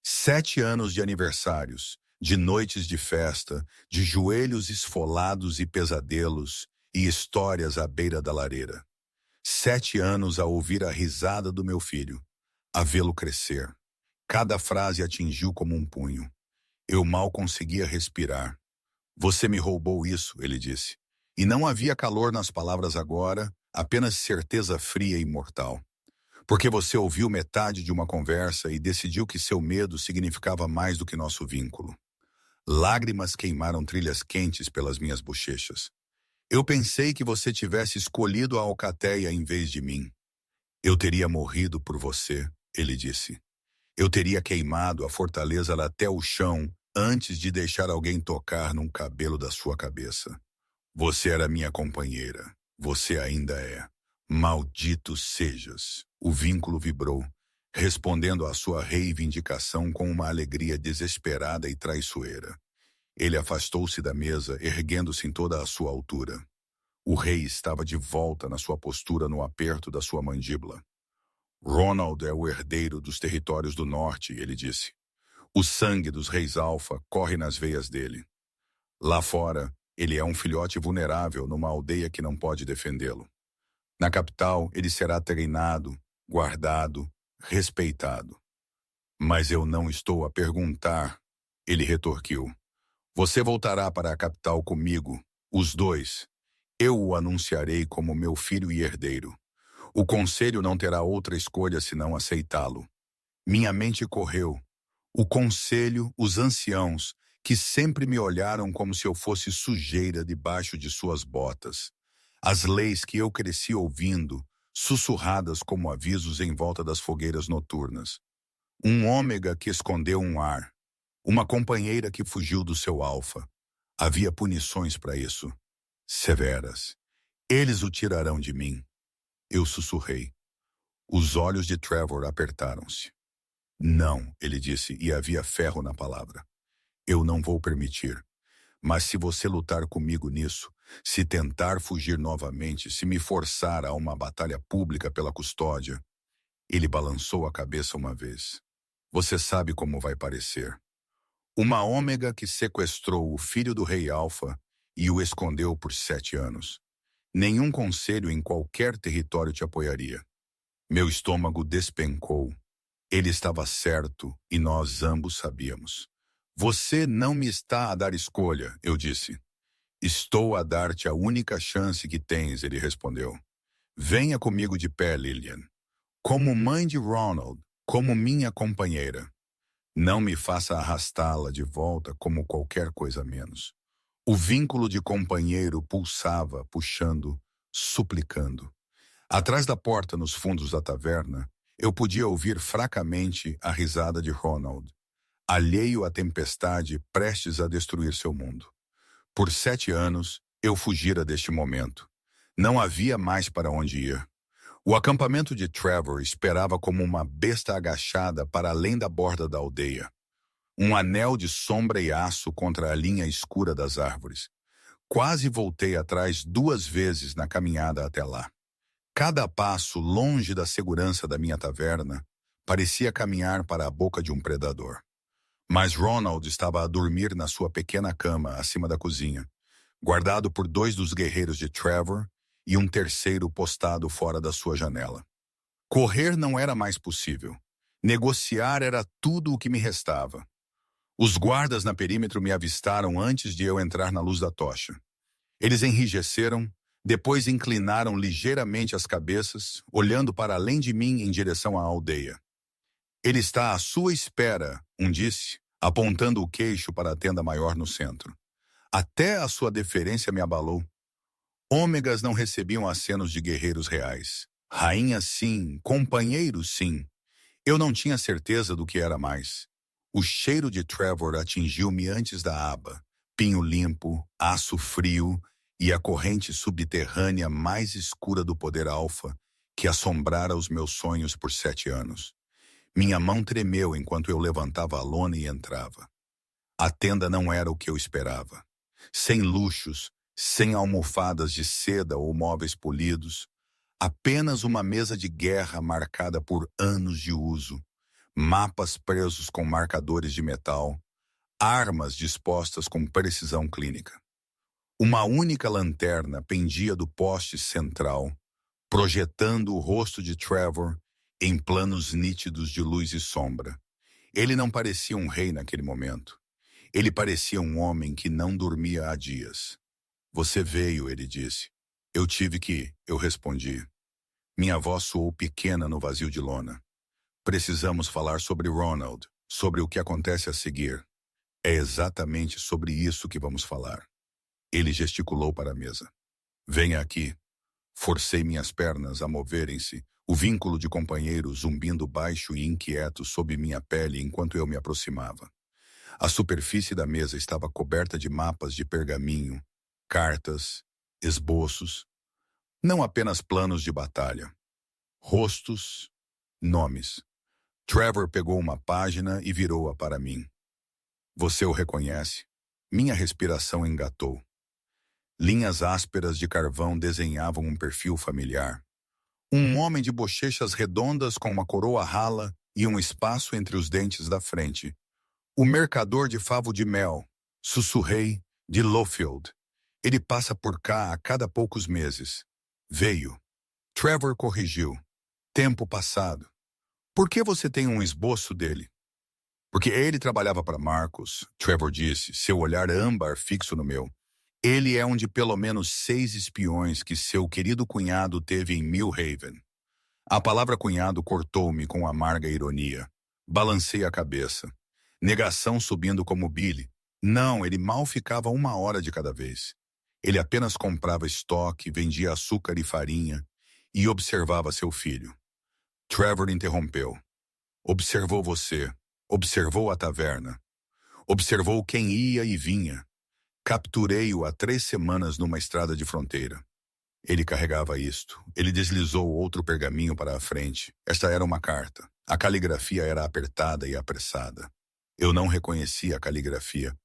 7 anos de aniversários, de noites de festa, de joelhos esfolados e pesadelos, e histórias à beira da lareira. 7 anos a ouvir a risada do meu filho, a vê-lo crescer. Cada frase atingiu como um punho. Eu mal conseguia respirar. Você me roubou isso, ele disse. E não havia calor nas palavras agora, apenas certeza fria e mortal. Porque você ouviu metade de uma conversa e decidiu que seu medo significava mais do que nosso vínculo. Lágrimas queimaram trilhas quentes pelas minhas bochechas. Eu pensei que você tivesse escolhido a alcateia em vez de mim. Eu teria morrido por você, ele disse. Eu teria queimado a fortaleza até o chão antes de deixar alguém tocar num cabelo da sua cabeça. Você era minha companheira. Você ainda é. Maldito sejas. O vínculo vibrou, respondendo à sua reivindicação com uma alegria desesperada e traiçoeira. Ele afastou-se da mesa, erguendo-se em toda a sua altura. O rei estava de volta na sua postura no aperto da sua mandíbula. Ronald é o herdeiro dos territórios do norte, ele disse. O sangue dos reis Alfa corre nas veias dele. Lá fora, ele é um filhote vulnerável numa aldeia que não pode defendê-lo. Na capital, ele será treinado, guardado, respeitado. Mas eu não estou a perguntar, ele retorquiu. Você voltará para a capital comigo, os dois. Eu o anunciarei como meu filho e herdeiro. O conselho não terá outra escolha senão aceitá-lo. Minha mente correu. O conselho, os anciãos, que sempre me olharam como se eu fosse sujeira debaixo de suas botas. As leis que eu cresci ouvindo, sussurradas como avisos em volta das fogueiras noturnas. Um ômega que escondeu um ar. Uma companheira que fugiu do seu alfa. Havia punições para isso. Severas. Eles o tirarão de mim. Eu sussurrei. Os olhos de Trevor apertaram-se. Não, ele disse, e havia ferro na palavra. Eu não vou permitir. Mas se você lutar comigo nisso, se tentar fugir novamente, se me forçar a uma batalha pública pela custódia... Ele balançou a cabeça uma vez. Você sabe como vai parecer. Uma ômega que sequestrou o filho do rei Alfa e o escondeu por 7 anos. Nenhum conselho em qualquer território te apoiaria. Meu estômago despencou. Ele estava certo e nós ambos sabíamos. Você não me está a dar escolha, eu disse. Estou a dar-te a única chance que tens, ele respondeu. Venha comigo de pé, Lillian. Como mãe de Ronald, como minha companheira. Não me faça arrastá-la de volta como qualquer coisa menos. O vínculo de companheiro pulsava, puxando, suplicando. Atrás da porta, nos fundos da taverna, eu podia ouvir fracamente a risada de Ronald, alheio à tempestade prestes a destruir seu mundo. Por 7 anos, eu fugira deste momento. Não havia mais para onde ir. O acampamento de Trevor esperava como uma besta agachada para além da borda da aldeia. Um anel de sombra e aço contra a linha escura das árvores. Quase voltei atrás 2 vezes na caminhada até lá. Cada passo longe da segurança da minha taverna parecia caminhar para a boca de um predador. Mas Ronald estava a dormir na sua pequena cama acima da cozinha, guardado por 2 dos guerreiros de Trevor e um terceiro postado fora da sua janela. Correr não era mais possível. Negociar era tudo o que me restava. Os guardas na perímetro me avistaram antes de eu entrar na luz da tocha. Eles enrijeceram, depois inclinaram ligeiramente as cabeças, olhando para além de mim em direção à aldeia. Ele está à sua espera, um disse, apontando o queixo para a tenda maior no centro. Até a sua deferência me abalou. Ômegas não recebiam acenos de guerreiros reais. Rainhas sim, companheiros sim. Eu não tinha certeza do que era mais. O cheiro de Trevor atingiu-me antes da aba. Pinho limpo, aço frio e a corrente subterrânea mais escura do poder alfa que assombrara os meus sonhos por 7 anos. Minha mão tremeu enquanto eu levantava a lona e entrava. A tenda não era o que eu esperava. Sem luxos, sem almofadas de seda ou móveis polidos, apenas uma mesa de guerra marcada por anos de uso, mapas presos com marcadores de metal, armas dispostas com precisão clínica. Uma única lanterna pendia do poste central, projetando o rosto de Trevor em planos nítidos de luz e sombra. Ele não parecia um rei naquele momento. Ele parecia um homem que não dormia há dias. Você veio, ele disse. Eu tive que ir, eu respondi. Minha voz soou pequena no vazio de lona. Precisamos falar sobre Ronald, sobre o que acontece a seguir. É exatamente sobre isso que vamos falar. Ele gesticulou para a mesa. Venha aqui. Forcei minhas pernas a moverem-se, o vínculo de companheiro zumbindo baixo e inquieto sob minha pele enquanto eu me aproximava. A superfície da mesa estava coberta de mapas de pergaminho, cartas, esboços, não apenas planos de batalha. Rostos, nomes. Trevor pegou uma página e virou-a para mim. Você o reconhece? Minha respiração engatou. Linhas ásperas de carvão desenhavam um perfil familiar. Um homem de bochechas redondas com uma coroa rala e um espaço entre os dentes da frente. O mercador de favo de mel, sussurrei, de Lowfield. Ele passa por cá a cada poucos meses. Veio. Trevor corrigiu. Tempo passado. Por que você tem um esboço dele? Porque ele trabalhava para Marcos, Trevor disse, seu olhar âmbar fixo no meu. Ele é um de pelo menos 6 espiões que seu querido cunhado teve em Millhaven. A palavra cunhado cortou-me com amarga ironia. Balancei a cabeça. Negação subindo como Billy. Não, ele mal ficava 1 hora de cada vez. Ele apenas comprava estoque, vendia açúcar e farinha e observava seu filho. Trevor interrompeu. Observou você. Observou a taverna. Observou quem ia e vinha. Capturei-o há 3 semanas numa estrada de fronteira. Ele carregava isto. Ele deslizou outro pergaminho para a frente. Esta era uma carta. A caligrafia era apertada e apressada. Eu não reconhecia a caligrafia.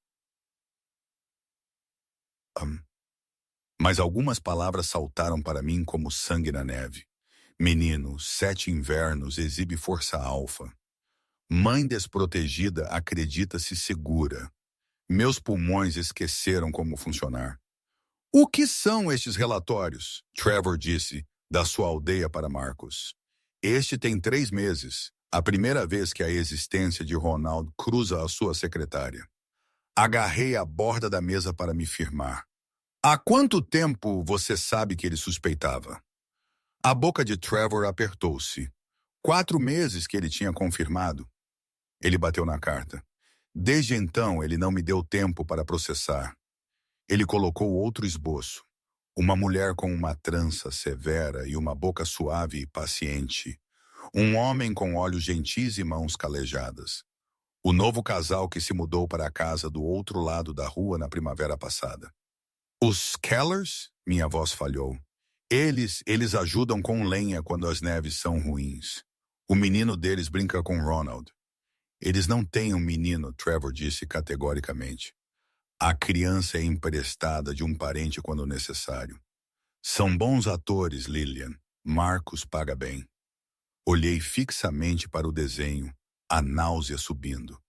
Mas algumas palavras saltaram para mim como sangue na neve. Menino, 7 invernos, exibe força alfa. Mãe desprotegida acredita-se segura. Meus pulmões esqueceram como funcionar. O que são estes relatórios? Trevor disse, da sua aldeia para Marcos. Este tem 3 meses, a primeira vez que a existência de Ronald cruza a sua secretária. Agarrei a borda da mesa para me firmar. Há quanto tempo você sabe que ele suspeitava? A boca de Trevor apertou-se. 4 meses que ele tinha confirmado. Ele bateu na carta. Desde então, ele não me deu tempo para processar. Ele colocou outro esboço. Uma mulher com uma trança severa e uma boca suave e paciente. Um homem com olhos gentis e mãos calejadas. O novo casal que se mudou para a casa do outro lado da rua na primavera passada. Os Kellers? Minha voz falhou. Eles ajudam com lenha quando as neves são ruins. O menino deles brinca com Ronald. Eles não têm um menino, Trevor disse categoricamente. A criança é emprestada de um parente quando necessário. São bons atores, Lillian. Marcus paga bem. Olhei fixamente para o desenho, a náusea subindo.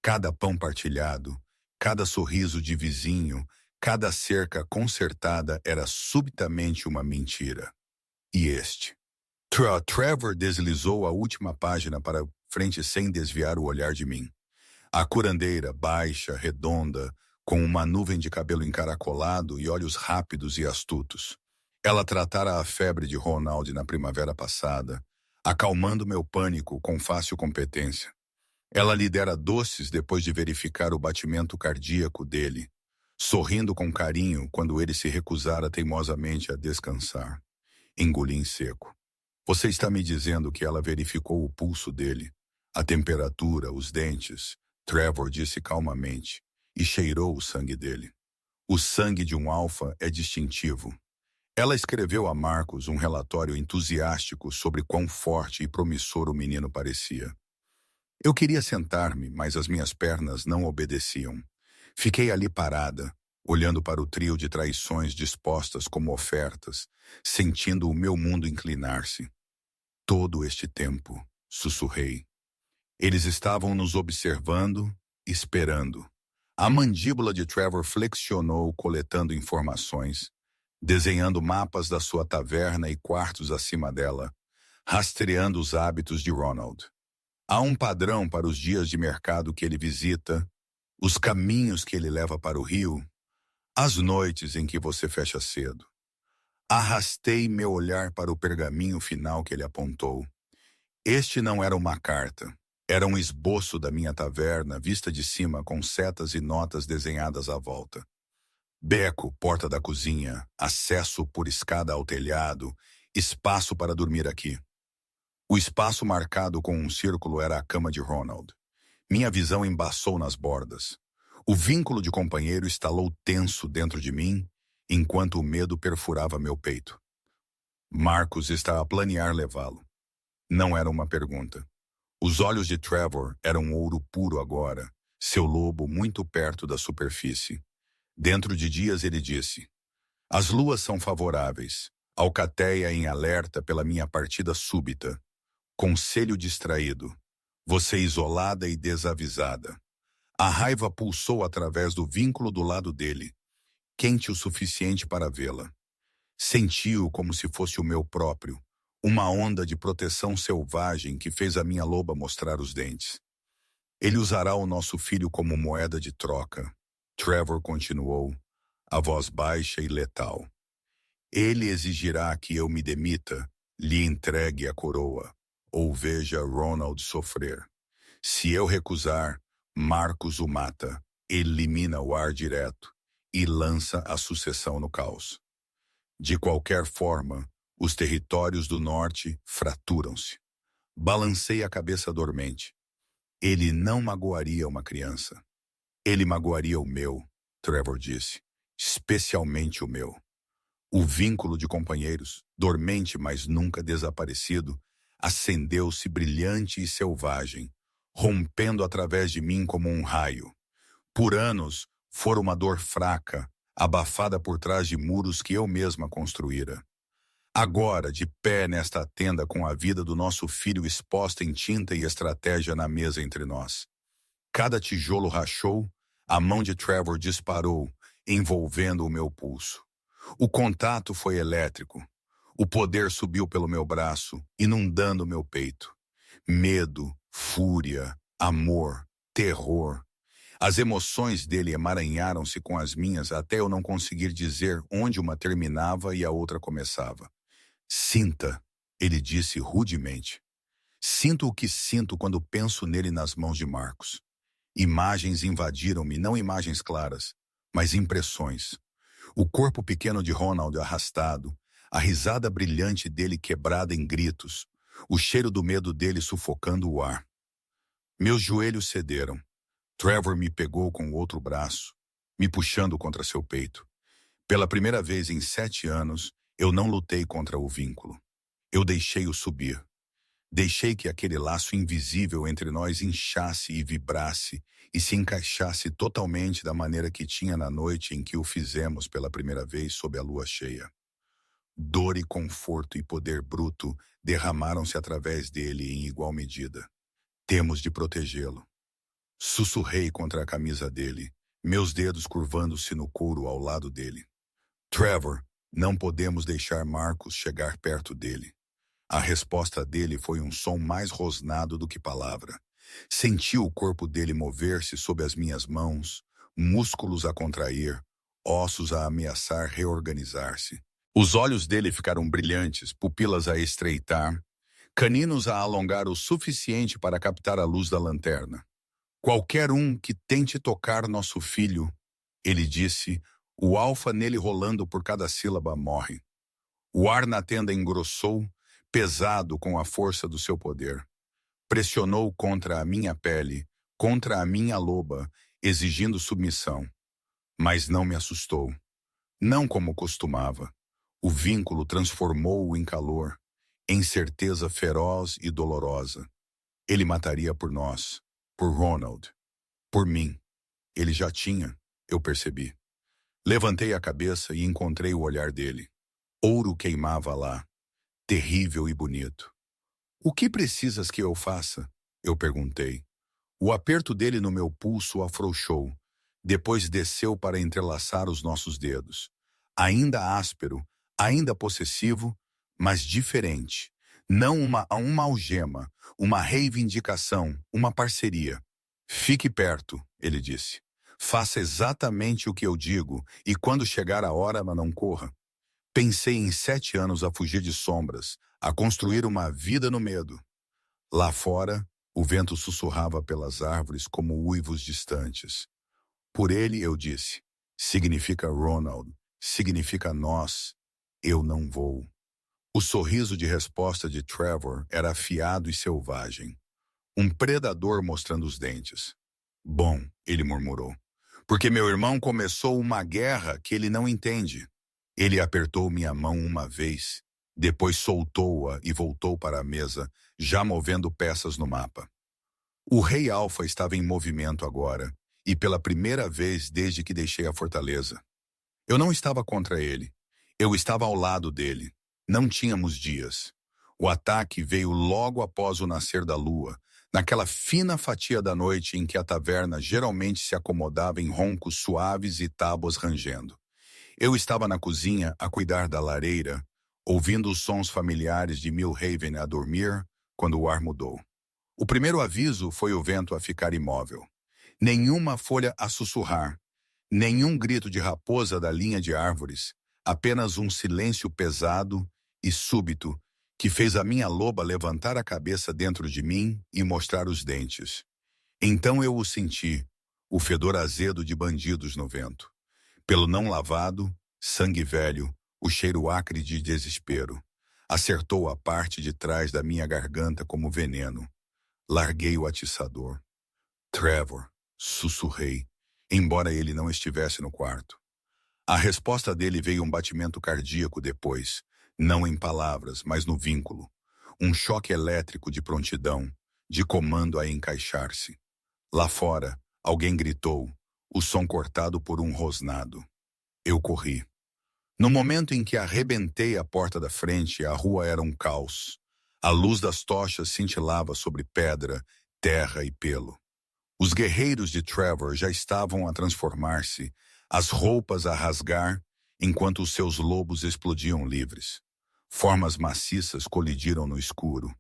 Cada pão partilhado, cada sorriso de vizinho, cada cerca consertada era subitamente uma mentira. E este? Trevor deslizou a última página para frente sem desviar o olhar de mim. A curandeira, baixa, redonda, com uma nuvem de cabelo encaracolado e olhos rápidos e astutos. Ela tratara a febre de Ronald na primavera passada, acalmando meu pânico com fácil competência. Ela lhe dera doces depois de verificar o batimento cardíaco dele, sorrindo com carinho quando ele se recusara teimosamente a descansar. Engoli em seco. Você está me dizendo que ela verificou o pulso dele, a temperatura, os dentes, Trevor disse calmamente, e cheirou o sangue dele. O sangue de um alfa é distintivo. Ela escreveu a Marcus um relatório entusiástico sobre quão forte e promissor o menino parecia. Eu queria sentar-me, mas as minhas pernas não obedeciam. Fiquei ali parada, olhando para o trio de traições dispostas como ofertas, sentindo o meu mundo inclinar-se. Todo este tempo, sussurrei. Eles estavam nos observando, esperando. A mandíbula de Trevor flexionou, coletando informações, desenhando mapas da sua taverna e quartos acima dela, rastreando os hábitos de Ronald. Há um padrão para os dias de mercado que ele visita, os caminhos que ele leva para o rio, as noites em que você fecha cedo. Arrastei meu olhar para o pergaminho final que ele apontou. Este não era uma carta. Era um esboço da minha taverna, vista de cima com setas e notas desenhadas à volta. Beco, porta da cozinha, acesso por escada ao telhado, espaço para dormir aqui. O espaço marcado com um círculo era a cama de Ronald. Minha visão embaçou nas bordas. O vínculo de companheiro estalou tenso dentro de mim, enquanto o medo perfurava meu peito. Marcus está a planear levá-lo. Não era uma pergunta. Os olhos de Trevor eram ouro puro agora, seu lobo muito perto da superfície. Dentro de dias ele disse, as luas são favoráveis, Alcateia em alerta pela minha partida súbita. Conselho distraído, você isolada e desavisada. A raiva pulsou através do vínculo do lado dele, quente o suficiente para vê-la. Senti-o como se fosse o meu próprio, uma onda de proteção selvagem que fez a minha loba mostrar os dentes. Ele usará o nosso filho como moeda de troca. Trevor continuou, a voz baixa e letal. Ele exigirá que eu me demita, lhe entregue a coroa, ou veja Ronald sofrer. Se eu recusar, Marcus o mata, elimina o ar direto e lança a sucessão no caos. De qualquer forma, os territórios do norte fraturam-se. Balancei a cabeça dormente. Ele não magoaria uma criança. Ele magoaria o meu, Trevor disse, especialmente o meu. O vínculo de companheiros, dormente mas nunca desaparecido, acendeu-se brilhante e selvagem, rompendo através de mim como um raio. Por anos, fora uma dor fraca, abafada por trás de muros que eu mesma construíra. Agora, de pé nesta tenda com a vida do nosso filho exposta em tinta e estratégia na mesa entre nós. Cada tijolo rachou, a mão de Trevor disparou, envolvendo o meu pulso. O contato foi elétrico. O poder subiu pelo meu braço, inundando meu peito. Medo, fúria, amor, terror. As emoções dele emaranharam-se com as minhas até eu não conseguir dizer onde uma terminava e a outra começava. Sinta, ele disse rudemente. Sinto o que sinto quando penso nele nas mãos de Marcus. Imagens invadiram-me, não imagens claras, mas impressões. O corpo pequeno de Ronald arrastado, a risada brilhante dele quebrada em gritos, o cheiro do medo dele sufocando o ar. Meus joelhos cederam. Trevor me pegou com o outro braço, me puxando contra seu peito. Pela primeira vez em 7 anos, eu não lutei contra o vínculo. Eu deixei-o subir. Deixei que aquele laço invisível entre nós inchasse e vibrasse e se encaixasse totalmente da maneira que tinha na noite em que o fizemos pela primeira vez sob a lua cheia. Dor e conforto e poder bruto derramaram-se através dele em igual medida. Temos de protegê-lo. Sussurrei contra a camisa dele, meus dedos curvando-se no couro ao lado dele. Trevor, não podemos deixar Marcus chegar perto dele. A resposta dele foi um som mais rosnado do que palavra. Senti o corpo dele mover-se sob as minhas mãos, músculos a contrair, ossos a ameaçar reorganizar-se. Os olhos dele ficaram brilhantes, pupilas a estreitar, caninos a alongar o suficiente para captar a luz da lanterna. Qualquer um que tente tocar nosso filho, ele disse, o alfa nele rolando por cada sílaba morre. O ar na tenda engrossou, pesado com a força do seu poder. Pressionou contra a minha pele, contra a minha loba, exigindo submissão. Mas não me assustou. Não como costumava. O vínculo transformou-o em calor, em certeza feroz e dolorosa. Ele mataria por nós, por Ronald, por mim. Ele já tinha, eu percebi. Levantei a cabeça e encontrei o olhar dele. Ouro queimava lá, terrível e bonito. O que precisas que eu faça? Eu perguntei. O aperto dele no meu pulso afrouxou. Depois desceu para entrelaçar os nossos dedos. Ainda áspero, ainda possessivo, mas diferente. Não uma algema, uma reivindicação, uma parceria. Fique perto, ele disse. Faça exatamente o que eu digo e quando chegar a hora, não corra. Pensei em 7 anos a fugir de sombras, a construir uma vida no medo. Lá fora, o vento sussurrava pelas árvores como uivos distantes. Por ele, eu disse, significa Ronald, significa nós, eu não vou. O sorriso de resposta de Trevor era afiado e selvagem. Um predador mostrando os dentes. Bom, ele murmurou, porque meu irmão começou uma guerra que ele não entende. Ele apertou minha mão uma vez, depois soltou-a e voltou para a mesa, já movendo peças no mapa. O Rei Alfa estava em movimento agora, e pela primeira vez desde que deixei a fortaleza. Eu não estava contra ele. Eu estava ao lado dele. Não tínhamos dias. O ataque veio logo após o nascer da lua, naquela fina fatia da noite em que a taverna geralmente se acomodava em roncos suaves e tábuas rangendo. Eu estava na cozinha a cuidar da lareira, ouvindo os sons familiares de Millhaven a dormir, quando o ar mudou. O primeiro aviso foi o vento a ficar imóvel. Nenhuma folha a sussurrar, nenhum grito de raposa da linha de árvores, apenas um silêncio pesado e súbito que fez a minha loba levantar a cabeça dentro de mim e mostrar os dentes. Então eu o senti, o fedor azedo de bandidos no vento. Pelo não lavado, sangue velho, o cheiro acre de desespero. Acertou a parte de trás da minha garganta como veneno. Larguei o atiçador. Trevor, sussurrei, embora ele não estivesse no quarto. A resposta dele veio um batimento cardíaco depois, não em palavras, mas no vínculo. Um choque elétrico de prontidão, de comando a encaixar-se. Lá fora, alguém gritou, o som cortado por um rosnado. Eu corri. No momento em que arrebentei a porta da frente, a rua era um caos. A luz das tochas cintilava sobre pedra, terra e pelo. Os guerreiros de Trevor já estavam a transformar-se, as roupas a rasgar, enquanto os seus lobos explodiam livres. Formas maciças colidiram no escuro.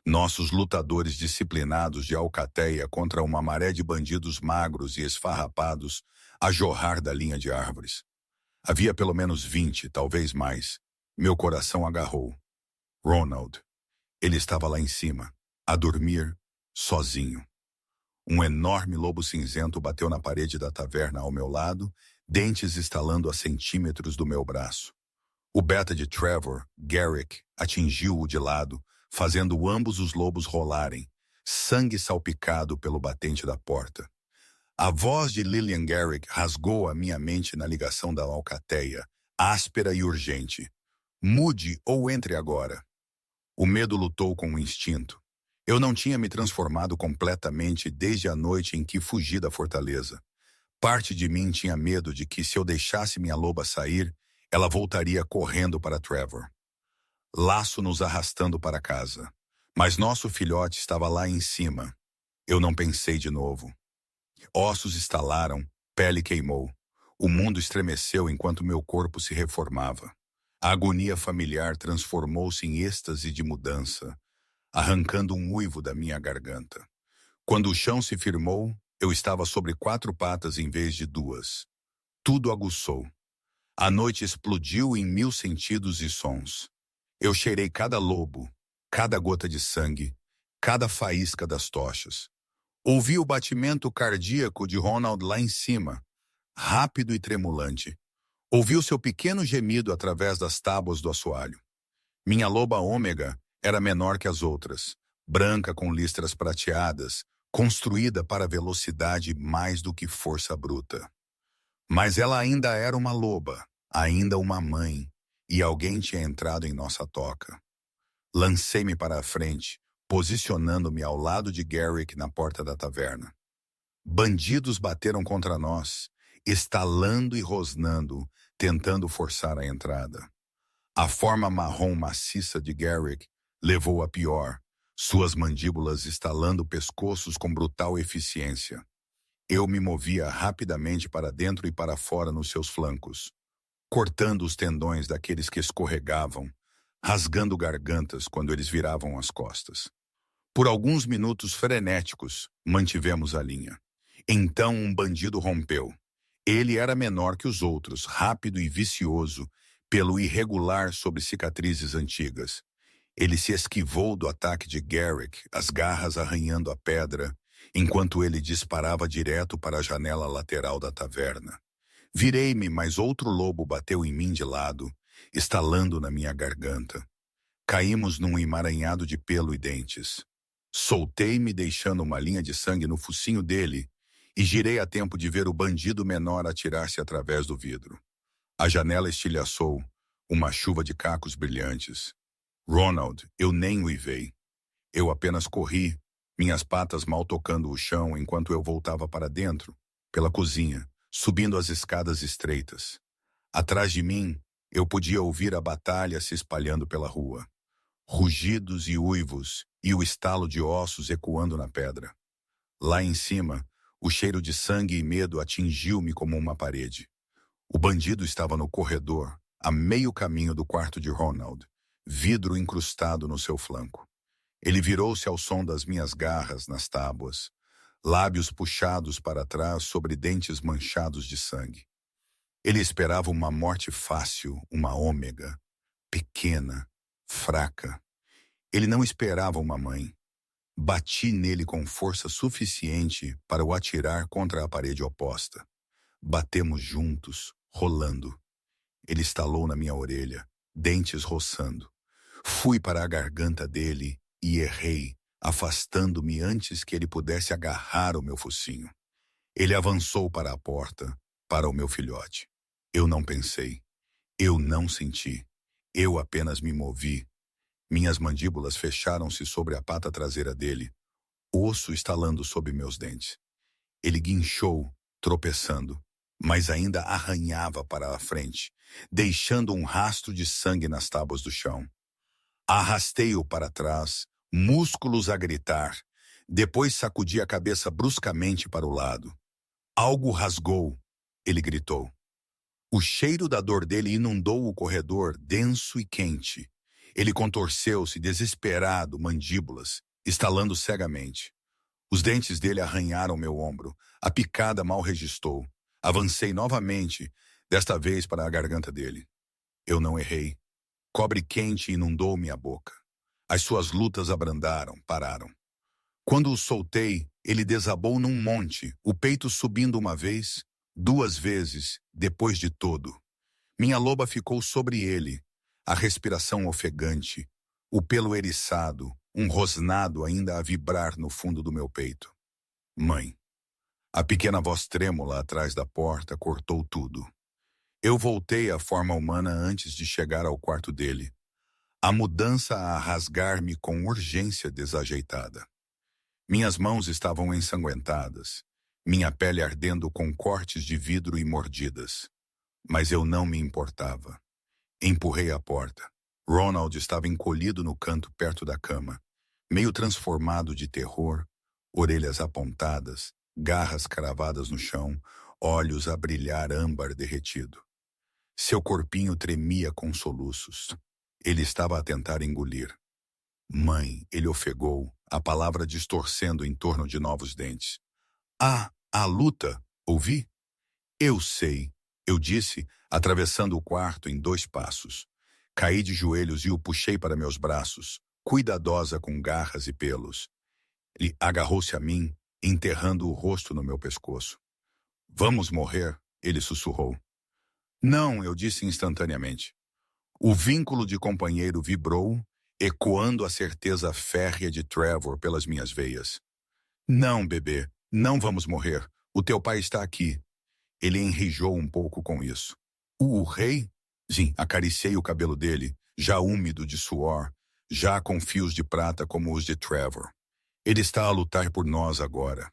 Nossos lutadores disciplinados de alcateia contra uma maré de bandidos magros e esfarrapados a jorrar da linha de árvores. Havia pelo menos 20, talvez mais. Meu coração agarrou. Ronald. Ele estava lá em cima, a dormir, sozinho. Um enorme lobo cinzento bateu na parede da taverna ao meu lado, dentes estalando a centímetros do meu braço. O beta de Trevor, Garrick, atingiu-o de lado, fazendo ambos os lobos rolarem, sangue salpicado pelo batente da porta. A voz de Lillian Garrick rasgou a minha mente na ligação da alcateia, áspera e urgente. Mude ou entre agora. O medo lutou com o instinto. Eu não tinha me transformado completamente desde a noite em que fugi da fortaleza. Parte de mim tinha medo de que, se eu deixasse minha loba sair, ela voltaria correndo para Trevor. Laço nos arrastando para casa. Mas nosso filhote estava lá em cima. Eu não pensei de novo. Ossos estalaram, pele queimou. O mundo estremeceu enquanto meu corpo se reformava. A agonia familiar transformou-se em êxtase de mudança, arrancando um uivo da minha garganta. Quando o chão se firmou, eu estava sobre 4 patas em vez de 2. Tudo aguçou. A noite explodiu em 1000 sentidos e sons. Eu cheirei cada lobo, cada gota de sangue, cada faísca das tochas. Ouvi o batimento cardíaco de Ronald lá em cima, rápido e tremulante. Ouvi o seu pequeno gemido através das tábuas do assoalho. Minha loba ômega era menor que as outras, branca com listras prateadas, construída para velocidade mais do que força bruta. Mas ela ainda era uma loba, ainda uma mãe, e alguém tinha entrado em nossa toca. Lancei-me para a frente, posicionando-me ao lado de Garrick na porta da taverna. Bandidos bateram contra nós, estalando e rosnando, tentando forçar a entrada. A forma marrom maciça de Garrick levou a pior, suas mandíbulas estalando pescoços com brutal eficiência. Eu me movia rapidamente para dentro e para fora nos seus flancos, cortando os tendões daqueles que escorregavam, rasgando gargantas quando eles viravam as costas. Por alguns minutos frenéticos, mantivemos a linha. Então um bandido rompeu. Ele era menor que os outros, rápido e vicioso, pelo irregular sobre cicatrizes antigas. Ele se esquivou do ataque de Garrick, as garras arranhando a pedra, enquanto ele disparava direto para a janela lateral da taverna. Virei-me, mas outro lobo bateu em mim de lado, estalando na minha garganta. Caímos num emaranhado de pelo e dentes. Soltei-me, deixando uma linha de sangue no focinho dele, e girei a tempo de ver o bandido menor atirar-se através do vidro. A janela estilhaçou, uma chuva de cacos brilhantes. Ronald, eu nem uivei. Eu apenas corri, minhas patas mal tocando o chão enquanto eu voltava para dentro, pela cozinha, subindo as escadas estreitas. Atrás de mim, eu podia ouvir a batalha se espalhando pela rua. Rugidos e uivos, e o estalo de ossos ecoando na pedra. Lá em cima, o cheiro de sangue e medo atingiu-me como uma parede. O bandido estava no corredor, a meio caminho do quarto de Ronald, vidro incrustado no seu flanco. Ele virou-se ao som das minhas garras nas tábuas, lábios puxados para trás sobre dentes manchados de sangue. Ele esperava uma morte fácil, uma ômega, pequena, fraca. Ele não esperava uma mãe. Bati nele com força suficiente para o atirar contra a parede oposta. Batemos juntos, rolando. Ele estalou na minha orelha, dentes roçando. Fui para a garganta dele e errei, afastando-me antes que ele pudesse agarrar o meu focinho. Ele avançou para a porta, para o meu filhote. Eu não pensei. Eu não senti. Eu apenas me movi. Minhas mandíbulas fecharam-se sobre a pata traseira dele, osso estalando sob meus dentes. Ele guinchou, tropeçando, mas ainda arranhava para a frente, deixando um rastro de sangue nas tábuas do chão. Arrastei-o para trás, músculos a gritar. Depois sacudi a cabeça bruscamente para o lado. Algo rasgou, ele gritou. O cheiro da dor dele inundou o corredor, denso e quente. Ele contorceu-se, desesperado, mandíbulas, estalando cegamente. Os dentes dele arranharam meu ombro. A picada mal registou. Avancei novamente, desta vez para a garganta dele. Eu não errei. Cobre quente inundou minha boca. As suas lutas abrandaram, pararam. Quando o soltei, ele desabou num monte, o peito subindo uma vez, 2 vezes, depois de todo. Minha loba ficou sobre ele, a respiração ofegante, o pelo eriçado, um rosnado ainda a vibrar no fundo do meu peito. Mãe. A pequena voz trêmula atrás da porta cortou tudo. Eu voltei à forma humana antes de chegar ao quarto dele. A mudança a rasgar-me com urgência desajeitada. Minhas mãos estavam ensanguentadas, minha pele ardendo com cortes de vidro e mordidas. Mas eu não me importava. Empurrei a porta. Ronald estava encolhido no canto perto da cama, meio transformado de terror, orelhas apontadas, garras cravadas no chão, olhos a brilhar âmbar derretido. Seu corpinho tremia com soluços. Ele estava a tentar engolir. Mãe, ele ofegou, a palavra distorcendo em torno de novos dentes. Ah, a luta, ouvi? Eu sei, eu disse, atravessando o quarto em 2 passos. Caí de joelhos e o puxei para meus braços, cuidadosa com garras e pelos. Ele agarrou-se a mim, enterrando o rosto no meu pescoço. Vamos morrer, ele sussurrou. Não, eu disse instantaneamente. O vínculo de companheiro vibrou, ecoando a certeza férrea de Trevor pelas minhas veias. Não, bebê, não vamos morrer. O teu pai está aqui. Ele enrijou um pouco com isso. O rei? Sim, acariciei o cabelo dele, já úmido de suor, já com fios de prata como os de Trevor. Ele está a lutar por nós agora.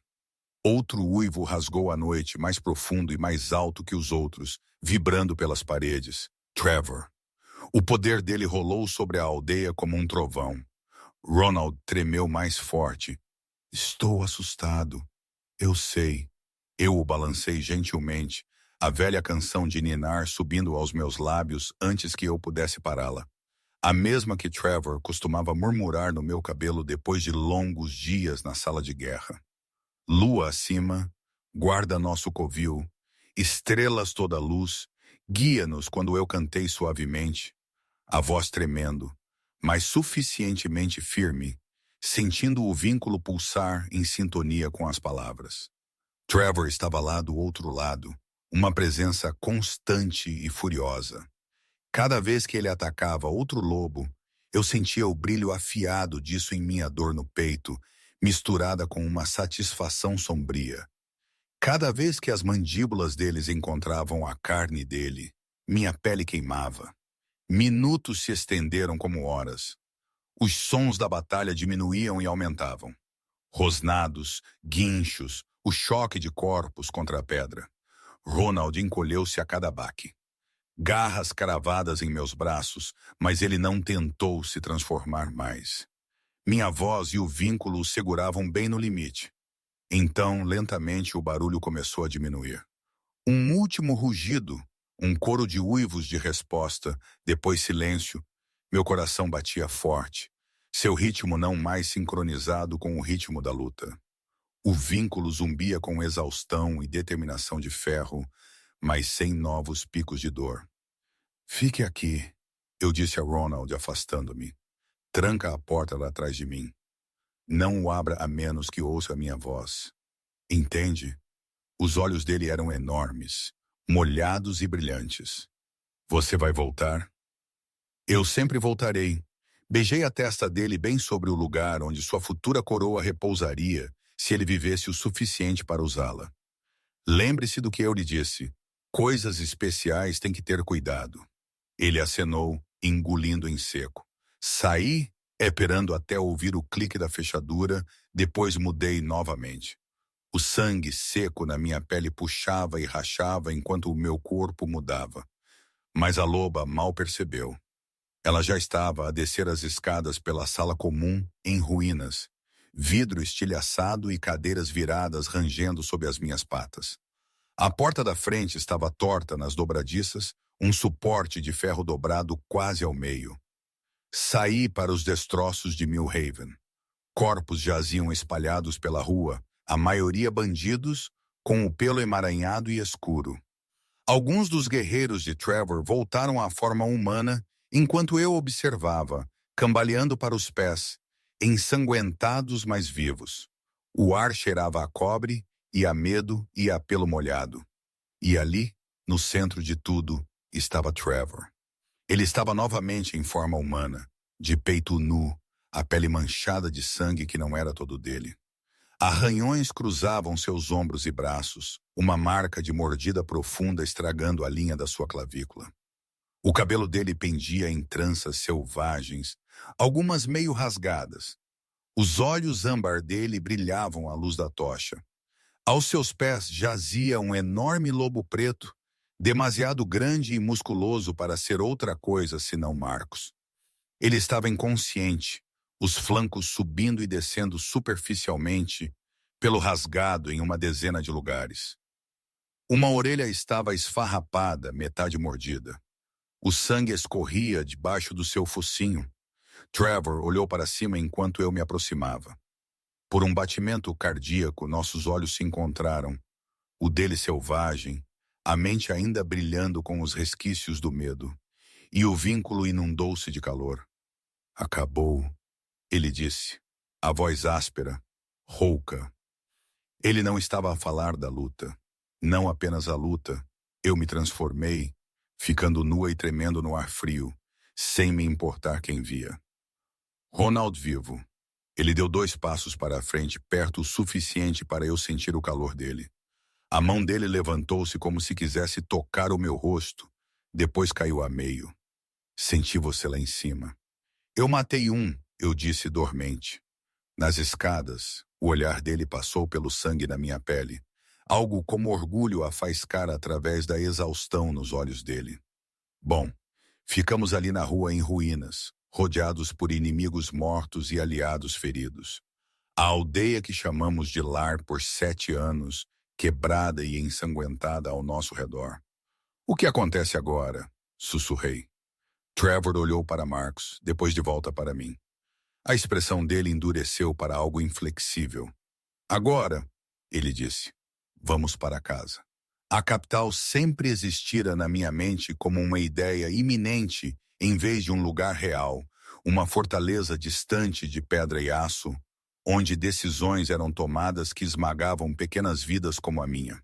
Outro uivo rasgou a noite, mais profundo e mais alto que os outros, vibrando pelas paredes. Trevor. O poder dele rolou sobre a aldeia como um trovão. Ronald tremeu mais forte. Estou assustado. Eu sei. Eu o balancei gentilmente, a velha canção de ninar subindo aos meus lábios antes que eu pudesse pará-la. A mesma que Trevor costumava murmurar no meu cabelo depois de longos dias na sala de guerra. Lua acima, guarda nosso covil, estrelas toda luz, guia-nos quando eu cantei suavemente, a voz tremendo, mas suficientemente firme, sentindo o vínculo pulsar em sintonia com as palavras. Trevor estava lá do outro lado, uma presença constante e furiosa. Cada vez que ele atacava outro lobo, eu sentia o brilho afiado disso em minha dor no peito, misturada com uma satisfação sombria. Cada vez que as mandíbulas deles encontravam a carne dele, minha pele queimava. Minutos se estenderam como horas. Os sons da batalha diminuíam e aumentavam. Rosnados, guinchos, o choque de corpos contra a pedra. Ronald encolheu-se a cada baque. Garras cravadas em meus braços, mas ele não tentou se transformar mais. Minha voz e o vínculo o seguravam bem no limite. Então, lentamente, o barulho começou a diminuir. Um último rugido, um coro de uivos de resposta, depois silêncio. Meu coração batia forte, seu ritmo não mais sincronizado com o ritmo da luta. O vínculo zumbia com exaustão e determinação de ferro, mas sem novos picos de dor. Fique aqui, eu disse a Ronald, afastando-me. Tranca a porta lá atrás de mim. Não o abra a menos que ouça a minha voz. Entende? Os olhos dele eram enormes, molhados e brilhantes. Você vai voltar? Eu sempre voltarei. Beijei a testa dele bem sobre o lugar onde sua futura coroa repousaria, se ele vivesse o suficiente para usá-la. Lembre-se do que eu lhe disse. Coisas especiais têm que ter cuidado. Ele acenou, engolindo em seco. Saí, esperando até ouvir o clique da fechadura, depois mudei novamente. O sangue seco na minha pele puxava e rachava enquanto o meu corpo mudava. Mas a loba mal percebeu. Ela já estava a descer as escadas pela sala comum, em ruínas. Vidro estilhaçado e cadeiras viradas rangendo sob as minhas patas. A porta da frente estava torta nas dobradiças, um suporte de ferro dobrado quase ao meio. Saí para os destroços de Millhaven. Corpos jaziam espalhados pela rua, a maioria bandidos, com o pelo emaranhado e escuro. Alguns dos guerreiros de Trevor voltaram à forma humana, enquanto eu observava, cambaleando para os pés, ensanguentados mas vivos. O ar cheirava a cobre, e a medo e a pelo molhado. E ali, no centro de tudo, estava Trevor. Ele estava novamente em forma humana, de peito nu, a pele manchada de sangue que não era todo dele. Arranhões cruzavam seus ombros e braços, uma marca de mordida profunda estragando a linha da sua clavícula. O cabelo dele pendia em tranças selvagens, algumas meio rasgadas. Os olhos âmbar dele brilhavam à luz da tocha. Aos seus pés jazia um enorme lobo preto, demasiado grande e musculoso para ser outra coisa senão Marcos. Ele estava inconsciente, os flancos subindo e descendo superficialmente pelo rasgado em uma dezena de lugares. Uma orelha estava esfarrapada, metade mordida. O sangue escorria debaixo do seu focinho. Trevor olhou para cima enquanto eu me aproximava. Por um batimento cardíaco, nossos olhos se encontraram, o dele selvagem, a mente ainda brilhando com os resquícios do medo, e o vínculo inundou-se de calor. Acabou, ele disse, a voz áspera, rouca. Ele não estava a falar da luta, não apenas a luta. Eu me transformei, ficando nua e tremendo no ar frio, sem me importar quem via. Ronald vivo. Ele deu 2 passos para a frente, perto o suficiente para eu sentir o calor dele. A mão dele levantou-se como se quisesse tocar o meu rosto, depois caiu a meio. Senti você lá em cima. Eu matei um, eu disse dormente. Nas escadas, o olhar dele passou pelo sangue na minha pele. Algo como orgulho a faiscar através da exaustão nos olhos dele. Bom, ficamos ali na rua em ruínas, rodeados por inimigos mortos e aliados feridos. A aldeia que chamamos de lar por 7 anos, quebrada e ensanguentada ao nosso redor. O que acontece agora? Sussurrei. Trevor olhou para Marcos, depois de volta para mim. A expressão dele endureceu para algo inflexível. Agora, ele disse, vamos para casa. A capital sempre existira na minha mente como uma ideia iminente em vez de um lugar real, uma fortaleza distante de pedra e aço, onde decisões eram tomadas que esmagavam pequenas vidas como a minha.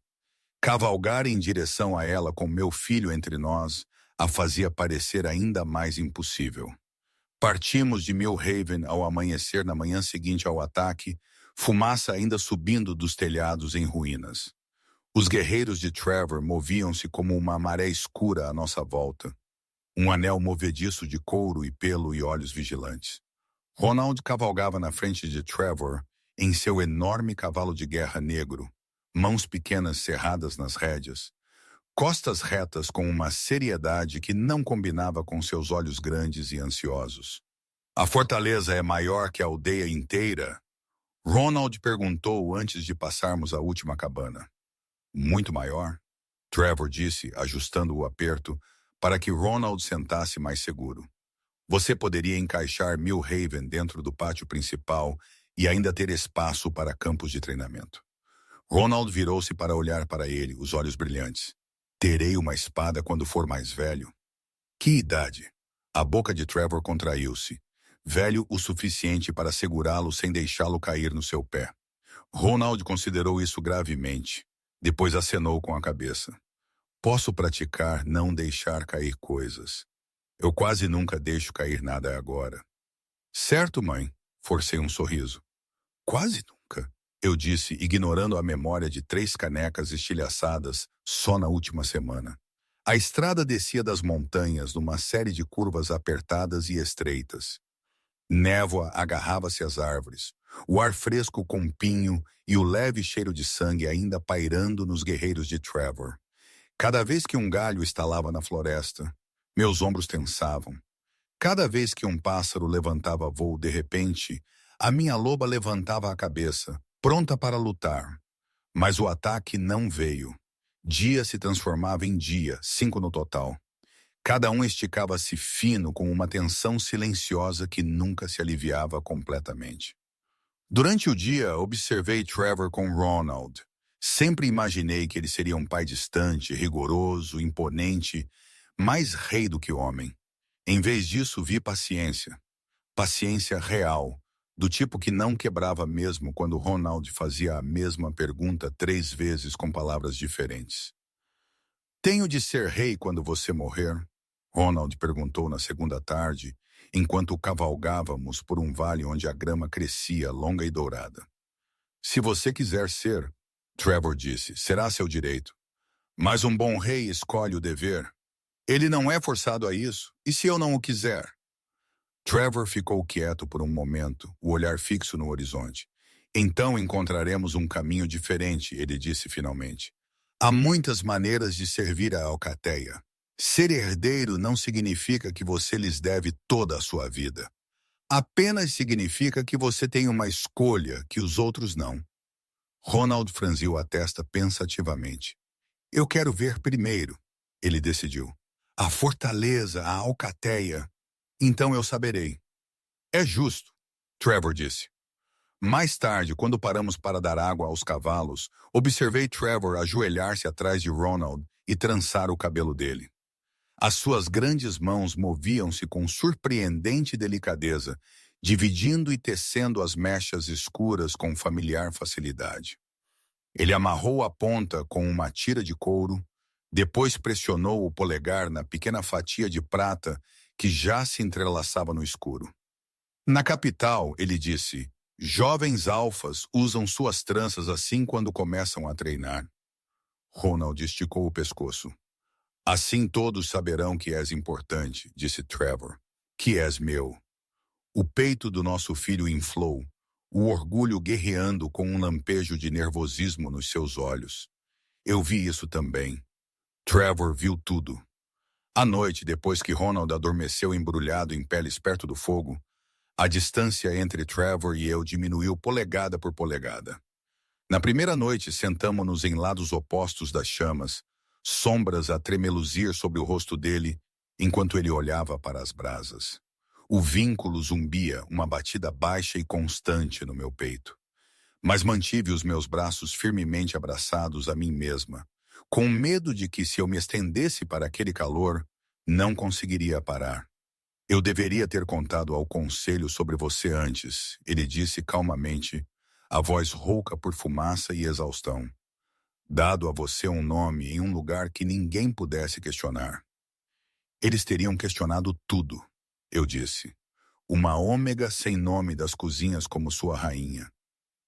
Cavalgar em direção a ela com meu filho entre nós a fazia parecer ainda mais impossível. Partimos de Millhaven ao amanhecer na manhã seguinte ao ataque, fumaça ainda subindo dos telhados em ruínas. Os guerreiros de Trevor moviam-se como uma maré escura à nossa volta. Um anel movediço de couro e pelo e olhos vigilantes. Ronald cavalgava na frente de Trevor em seu enorme cavalo de guerra negro, mãos pequenas cerradas nas rédeas, costas retas com uma seriedade que não combinava com seus olhos grandes e ansiosos. A fortaleza é maior que a aldeia inteira? Ronald perguntou antes de passarmos a última cabana. Muito maior? Trevor disse, ajustando o aperto para que Ronald sentasse mais seguro. Você poderia encaixar Millhaven dentro do pátio principal e ainda ter espaço para campos de treinamento. Ronald virou-se para olhar para ele, os olhos brilhantes. Terei uma espada quando for mais velho. Que idade? A boca de Trevor contraiu-se. Velho o suficiente para segurá-lo sem deixá-lo cair no seu pé. Ronald considerou isso gravemente. Depois acenou com a cabeça. Posso praticar não deixar cair coisas. Eu quase nunca deixo cair nada agora. Certo, mãe, forcei um sorriso. Quase nunca, eu disse, ignorando a memória de 3 canecas estilhaçadas só na última semana. A estrada descia das montanhas numa série de curvas apertadas e estreitas. Névoa agarrava-se às árvores, o ar fresco com pinho e o leve cheiro de sangue ainda pairando nos guerreiros de Trevor. Cada vez que um galho estalava na floresta, meus ombros tensavam. Cada vez que um pássaro levantava voo de repente, a minha loba levantava a cabeça, pronta para lutar. Mas o ataque não veio. Dia se transformava em dia, 5 no total. Cada um esticava-se fino com uma tensão silenciosa que nunca se aliviava completamente. Durante o dia, observei Trevor com Ronald. Sempre imaginei que ele seria um pai distante, rigoroso, imponente, mais rei do que homem. Em vez disso, vi paciência. Paciência real, do tipo que não quebrava mesmo quando Ronald fazia a mesma pergunta 3 vezes com palavras diferentes. Tenho de ser rei quando você morrer? Ronald perguntou na segunda tarde, enquanto cavalgávamos por um vale onde a grama crescia longa e dourada. Se você quiser ser, Trevor disse, será seu direito. Mas um bom rei escolhe o dever. Ele não é forçado a isso. E se eu não o quiser? Trevor ficou quieto por um momento, o olhar fixo no horizonte. Então encontraremos um caminho diferente, ele disse finalmente. Há muitas maneiras de servir a Alcateia. Ser herdeiro não significa que você lhes deve toda a sua vida. Apenas significa que você tem uma escolha que os outros não. Ronald franziu a testa pensativamente. Eu quero ver primeiro, ele decidiu. A fortaleza, a Alcateia. Então eu saberei. É justo, Trevor disse. Mais tarde, quando paramos para dar água aos cavalos, observei Trevor ajoelhar-se atrás de Ronald e trançar o cabelo dele. As suas grandes mãos moviam-se com surpreendente delicadeza, dividindo e tecendo as mechas escuras com familiar facilidade. Ele amarrou a ponta com uma tira de couro, depois pressionou o polegar na pequena fatia de prata que já se entrelaçava no escuro. Na capital, ele disse, jovens alfas usam suas tranças assim quando começam a treinar. Ronald esticou o pescoço. Assim todos saberão que és importante, disse Trevor, que és meu. O peito do nosso filho inflou, o orgulho guerreando com um lampejo de nervosismo nos seus olhos. Eu vi isso também. Trevor viu tudo. À noite, depois que Ronald adormeceu embrulhado em peles perto do fogo, a distância entre Trevor e eu diminuiu polegada por polegada. Na primeira noite, sentamo-nos em lados opostos das chamas, sombras a tremeluzir sobre o rosto dele, enquanto ele olhava para as brasas. O vínculo zumbia, uma batida baixa e constante no meu peito. Mas mantive os meus braços firmemente abraçados a mim mesma, com medo de que, se eu me estendesse para aquele calor, não conseguiria parar. Eu deveria ter contado ao conselho sobre você antes, ele disse calmamente, a voz rouca por fumaça e exaustão. Dado a você um nome em um lugar que ninguém pudesse questionar. Eles teriam questionado tudo, eu disse. Uma ômega sem nome das cozinhas como sua rainha.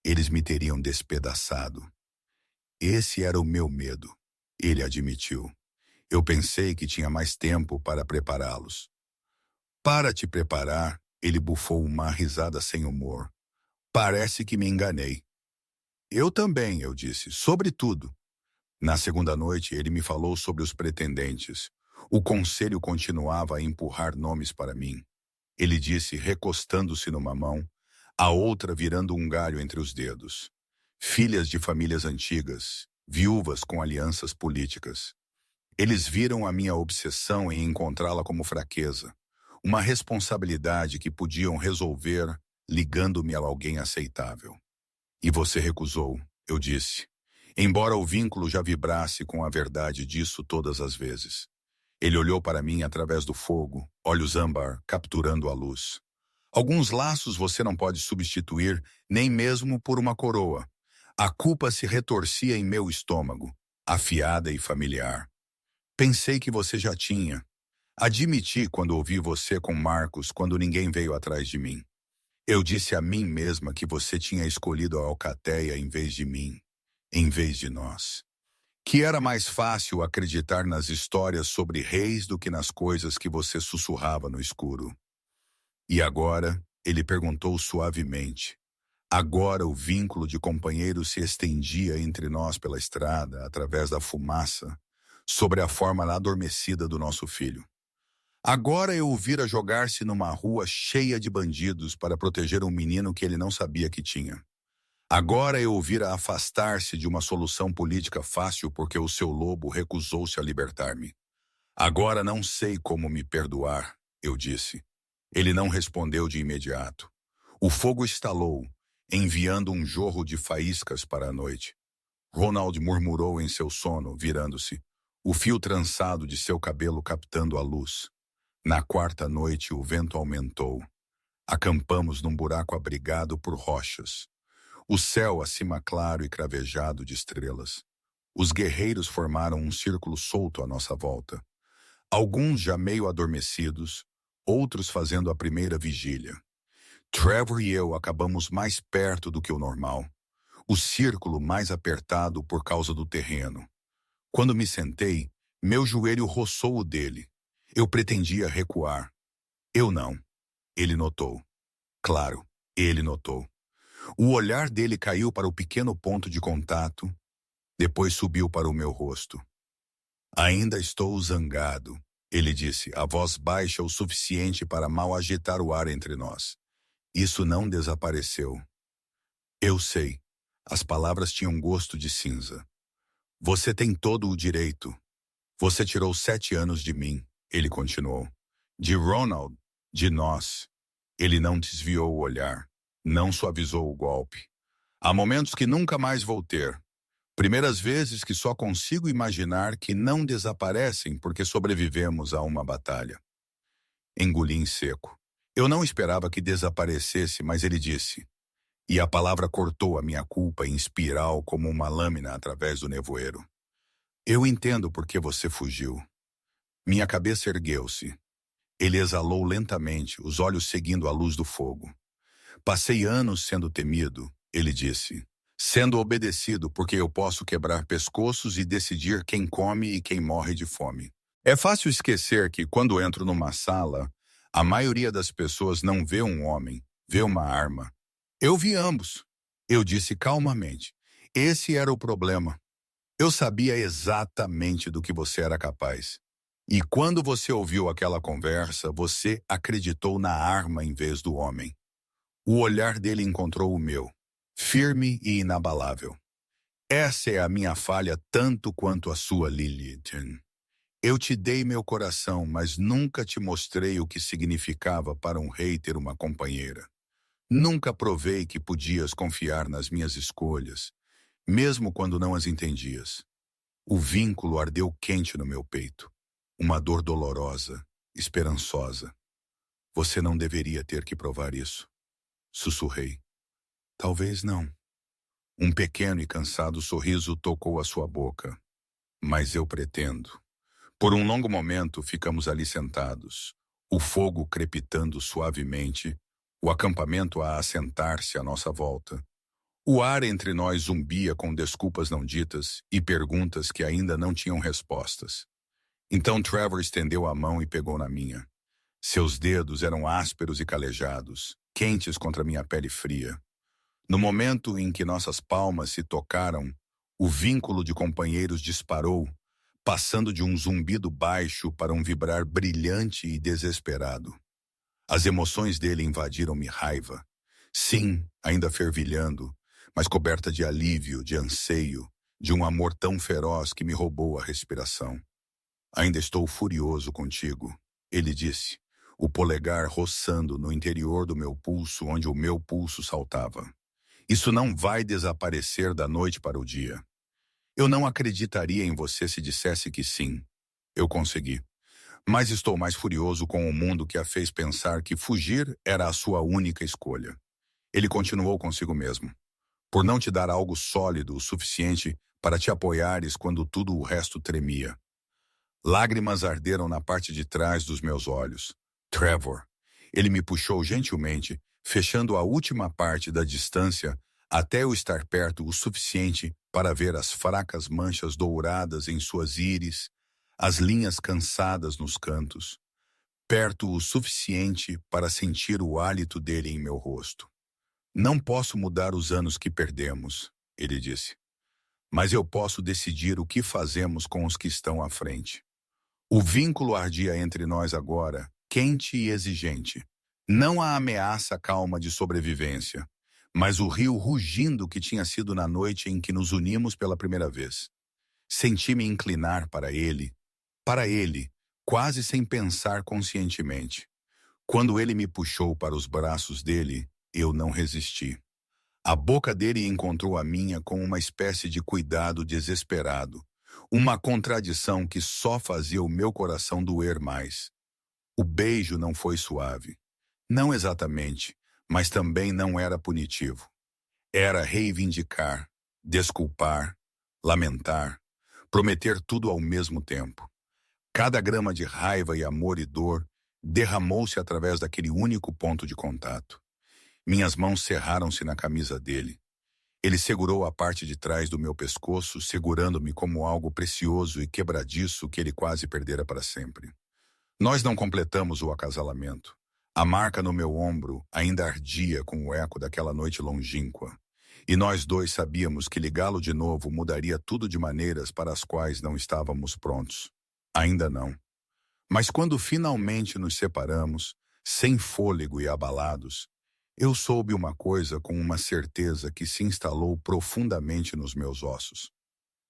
Eles me teriam despedaçado. Esse era o meu medo, ele admitiu. Eu pensei que tinha mais tempo para prepará-los. Para te preparar, ele bufou uma risada sem humor. Parece que me enganei. Eu também, eu disse, sobretudo. Na segunda noite, ele me falou sobre os pretendentes. O conselho continuava a empurrar nomes para mim. Ele disse, recostando-se numa mão, a outra virando um galho entre os dedos. Filhas de famílias antigas, viúvas com alianças políticas. Eles viram a minha obsessão em encontrá-la como fraqueza, uma responsabilidade que podiam resolver ligando-me a alguém aceitável. E você recusou, eu disse, embora o vínculo já vibrasse com a verdade disso todas as vezes. Ele olhou para mim através do fogo, olhos âmbar, capturando a luz. Alguns laços você não pode substituir, nem mesmo por uma coroa. A culpa se retorcia em meu estômago, afiada e familiar. Pensei que você já tinha. Admiti quando ouvi você com Marcos quando ninguém veio atrás de mim. Eu disse a mim mesma que você tinha escolhido a Alcateia em vez de mim, em vez de nós. Que era mais fácil acreditar nas histórias sobre reis do que nas coisas que você sussurrava no escuro. E agora, ele perguntou suavemente. Agora o vínculo de companheiro se estendia entre nós pela estrada, através da fumaça, sobre a forma adormecida do nosso filho. Agora eu o vira jogar-se numa rua cheia de bandidos para proteger um menino que ele não sabia que tinha. Agora eu o vira afastar-se de uma solução política fácil porque o seu lobo recusou-se a libertar-me. Agora não sei como me perdoar, eu disse. Ele não respondeu de imediato. O fogo estalou, enviando um jorro de faíscas para a noite. Ronald murmurou em seu sono, virando-se, o fio trançado de seu cabelo captando a luz. Na quarta noite o vento aumentou. Acampamos num buraco abrigado por rochas. O céu acima claro e cravejado de estrelas. Os guerreiros formaram um círculo solto à nossa volta. Alguns já meio adormecidos, outros fazendo a primeira vigília. Trevor e eu acabamos mais perto do que o normal. o círculo mais apertado por causa do terreno. Quando me sentei, meu joelho roçou o dele. Eu pretendia recuar. Eu não. Ele notou. Claro, ele notou. O olhar dele caiu para o pequeno ponto de contato, depois subiu para o meu rosto. Ainda estou zangado, ele disse, a voz baixa o suficiente para mal agitar o ar entre nós. Isso não desapareceu. Eu sei. As palavras tinham gosto de cinza. Você tem todo o direito. Você tirou 7 anos de mim, ele continuou. De Ronald, de nós. Ele não desviou o olhar, não suavizou o golpe. Há momentos que nunca mais vou ter. Primeiras vezes que só consigo imaginar que não desaparecem porque sobrevivemos a uma batalha. Engoli em seco. Eu não esperava que desaparecesse, mas ele disse. E a palavra cortou a minha culpa em espiral como uma lâmina através do nevoeiro. Eu entendo por que você fugiu. Minha cabeça ergueu-se. Ele exalou lentamente, os olhos seguindo a luz do fogo. Passei anos sendo temido, ele disse. Sendo obedecido porque eu posso quebrar pescoços e decidir quem come e quem morre de fome. É fácil esquecer que, quando entro numa sala, a maioria das pessoas não vê um homem, vê uma arma. Eu vi ambos. Eu disse calmamente. Esse era o problema. Eu sabia exatamente do que você era capaz. E quando você ouviu aquela conversa, você acreditou na arma em vez do homem. O olhar dele encontrou o meu, firme e inabalável. Essa é a minha falha tanto quanto a sua, Lillian. Eu te dei meu coração, mas nunca te mostrei o que significava para um rei ter uma companheira. Nunca provei que podias confiar nas minhas escolhas, mesmo quando não as entendias. O vínculo ardeu quente no meu peito. Uma dor dolorosa, esperançosa. Você não deveria ter que provar isso. Sussurrei. Talvez não. Um pequeno e cansado sorriso tocou a sua boca. Mas eu pretendo. Por um longo momento ficamos ali sentados, o fogo crepitando suavemente, o acampamento a assentar-se à nossa volta. O ar entre nós zumbia com desculpas não ditas e perguntas que ainda não tinham respostas. Então Trevor estendeu a mão e pegou na minha. Seus dedos eram ásperos e calejados, quentes contra minha pele fria. No momento em que nossas palmas se tocaram, o vínculo de companheiros disparou, passando de um zumbido baixo para um vibrar brilhante e desesperado. As emoções dele invadiram-me raiva. Sim, ainda fervilhando, mas coberta de alívio, de anseio, de um amor tão feroz que me roubou a respiração. Ainda estou furioso contigo, ele disse, o polegar roçando no interior do meu pulso onde o meu pulso saltava. Isso não vai desaparecer da noite para o dia. Eu não acreditaria em você se dissesse que sim. Eu consegui. Mas estou mais furioso com o mundo que a fez pensar que fugir era a sua única escolha. Ele continuou consigo mesmo. Por não te dar algo sólido o suficiente para te apoiares quando tudo o resto tremia. Lágrimas arderam na parte de trás dos meus olhos. Trevor. Ele me puxou gentilmente, fechando a última parte da distância até eu estar perto o suficiente para ver as fracas manchas douradas em suas íris, as linhas cansadas nos cantos. Perto o suficiente para sentir o hálito dele em meu rosto. Não posso mudar os anos que perdemos, ele disse. Mas eu posso decidir o que fazemos com os que estão à frente. O vínculo ardia entre nós agora, quente e exigente. Não a ameaça calma de sobrevivência, mas o rio rugindo que tinha sido na noite em que nos unimos pela primeira vez. Senti-me inclinar para ele, quase sem pensar conscientemente. Quando ele me puxou para os braços dele, eu não resisti. A boca dele encontrou a minha com uma espécie de cuidado desesperado, uma contradição que só fazia o meu coração doer mais. O beijo não foi suave. Não exatamente, mas também não era punitivo. Era reivindicar, desculpar, lamentar, prometer tudo ao mesmo tempo. Cada grama de raiva e amor e dor derramou-se através daquele único ponto de contato. Minhas mãos cerraram-se na camisa dele. Ele segurou a parte de trás do meu pescoço, segurando-me como algo precioso e quebradiço que ele quase perdera para sempre. Nós não completamos o acasalamento. A marca no meu ombro ainda ardia com o eco daquela noite longínqua. E nós dois sabíamos que ligá-lo de novo mudaria tudo de maneiras para as quais não estávamos prontos. Ainda não. Mas quando finalmente nos separamos, sem fôlego e abalados, eu soube uma coisa com uma certeza que se instalou profundamente nos meus ossos.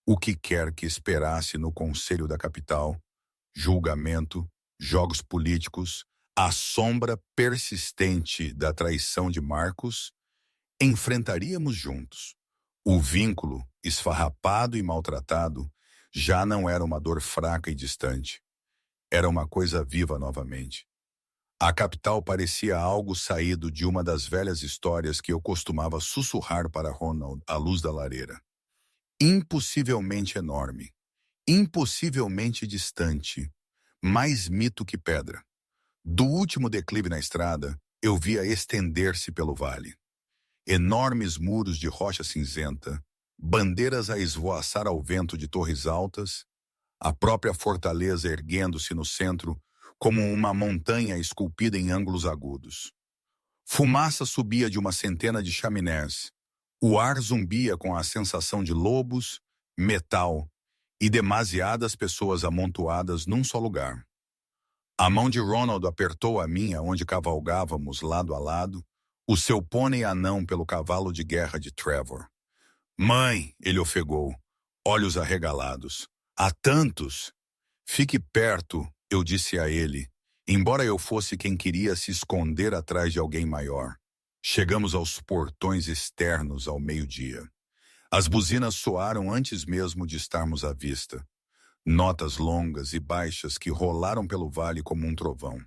O que quer que esperasse no Conselho da Capital, julgamento, jogos políticos, a sombra persistente da traição de Marcos, enfrentaríamos juntos. O vínculo, esfarrapado e maltratado, já não era uma dor fraca e distante. Era uma coisa viva novamente. A capital parecia algo saído de uma das velhas histórias que eu costumava sussurrar para Ronald à luz da lareira. Impossivelmente enorme, impossivelmente distante, mais mito que pedra. Do último declive na estrada, eu via estender-se pelo vale. Enormes muros de rocha cinzenta, bandeiras a esvoaçar ao vento de torres altas, a própria fortaleza erguendo-se no centro como uma montanha esculpida em ângulos agudos. Fumaça subia de uma centena de chaminés. O ar zumbia com a sensação de lobos, metal e demasiadas pessoas amontoadas num só lugar. A mão de Ronald apertou a minha onde cavalgávamos lado a lado, o seu pônei anão pelo cavalo de guerra de Trevor. Mãe, ele ofegou, olhos arregalados. Há tantos! Fique perto, eu disse a ele, embora eu fosse quem queria se esconder atrás de alguém maior. Chegamos aos portões externos ao meio-dia. As buzinas soaram antes mesmo de estarmos à vista. Notas longas e baixas que rolaram pelo vale como um trovão.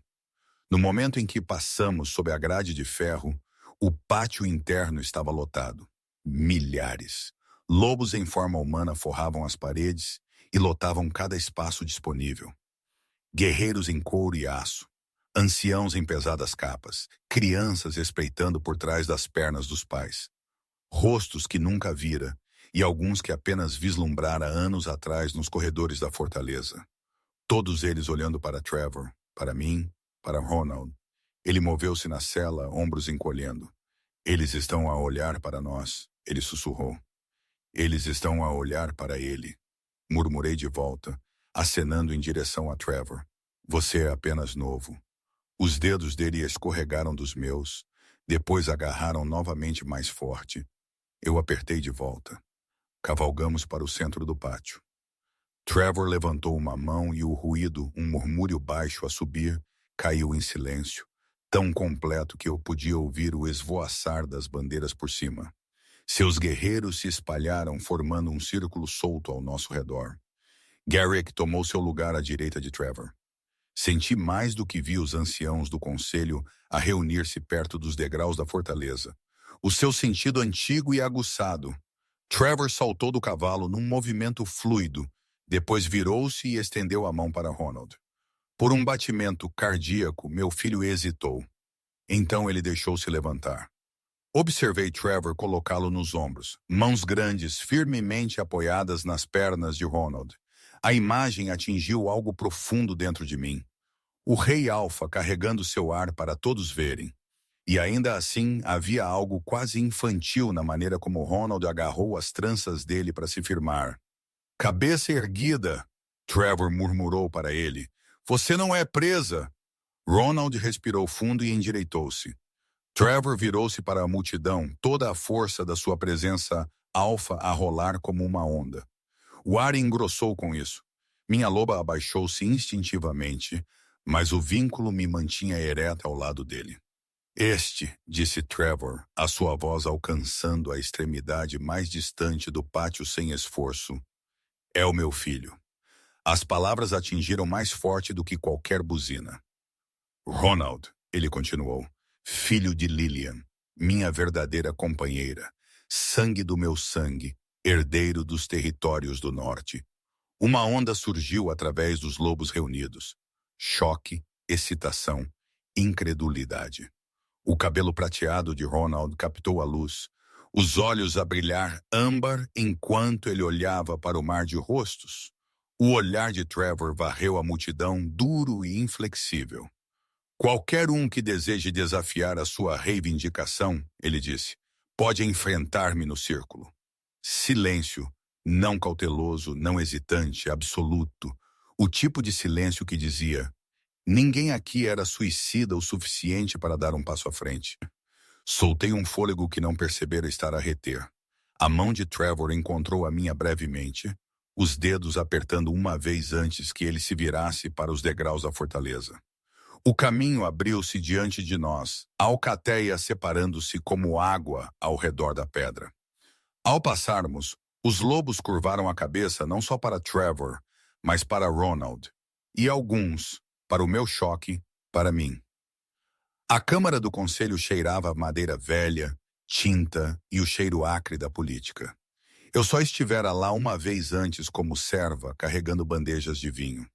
No momento em que passamos sob a grade de ferro, o pátio interno estava lotado. Milhares. Lobos em forma humana forravam as paredes e lotavam cada espaço disponível. Guerreiros em couro e aço, anciãos em pesadas capas, crianças espreitando por trás das pernas dos pais. Rostos que nunca vira e alguns que apenas vislumbrara anos atrás nos corredores da fortaleza. Todos eles olhando para Trevor, para mim, para Ronald. Ele moveu-se na cela, ombros encolhendo. Eles estão a olhar para nós, ele sussurrou. Eles estão a olhar para ele. Murmurei de volta, acenando em direção a Trevor. Você é apenas novo. Os dedos dele escorregaram dos meus, depois agarraram novamente mais forte. Eu apertei de volta. Cavalgamos para o centro do pátio. Trevor levantou uma mão e o ruído, um murmúrio baixo a subir, caiu em silêncio, tão completo que eu podia ouvir o esvoaçar das bandeiras por cima. Seus guerreiros se espalharam, formando um círculo solto ao nosso redor. Garrick tomou seu lugar à direita de Trevor. Senti mais do que vi os anciãos do conselho a reunir-se perto dos degraus da fortaleza. O seu sentido antigo e aguçado. Trevor saltou do cavalo num movimento fluido, depois virou-se e estendeu a mão para Ronald. Por um batimento cardíaco, meu filho hesitou. Então ele deixou-se levantar. Observei Trevor colocá-lo nos ombros, mãos grandes firmemente apoiadas nas pernas de Ronald. A imagem atingiu algo profundo dentro de mim. O rei Alfa carregando seu ar para todos verem. E ainda assim havia algo quase infantil na maneira como Ronald agarrou as tranças dele para se firmar. Cabeça erguida, Trevor murmurou para ele. Você não é presa. Ronald respirou fundo e endireitou-se. Trevor virou-se para a multidão, toda a força da sua presença alfa a rolar como uma onda. O ar engrossou com isso. Minha loba abaixou-se instintivamente, mas o vínculo me mantinha ereta ao lado dele. Disse Trevor, a sua voz alcançando a extremidade mais distante do pátio sem esforço, é o meu filho. As palavras atingiram mais forte do que qualquer buzina. Ronald, ele continuou, filho de Lillian, minha verdadeira companheira, sangue do meu sangue, herdeiro dos territórios do norte. Uma onda surgiu através dos lobos reunidos. Choque, excitação, incredulidade. O cabelo prateado de Ronald captou a luz. os olhos a brilhar âmbar enquanto ele olhava para o mar de rostos. O olhar de Trevor varreu a multidão duro e inflexível. Qualquer um que deseje desafiar a sua reivindicação, ele disse, pode enfrentar-me no círculo. Silêncio, não cauteloso, não hesitante, absoluto. O tipo de silêncio que dizia, ninguém aqui era suicida o suficiente para dar um passo à frente. Soltei um fôlego que não percebera estar a reter. A mão de Trevor encontrou a minha brevemente, os dedos apertando uma vez antes que ele se virasse para os degraus da fortaleza. O caminho abriu-se diante de nós, a alcateia separando-se como água ao redor da pedra. Ao passarmos, os lobos curvaram a cabeça não só para Trevor, mas para Ronald, e alguns, para o meu choque, para mim. A Câmara do Conselho cheirava a madeira velha, tinta e o cheiro acre da política. Eu só estivera lá uma vez antes como serva, carregando bandejas de vinho.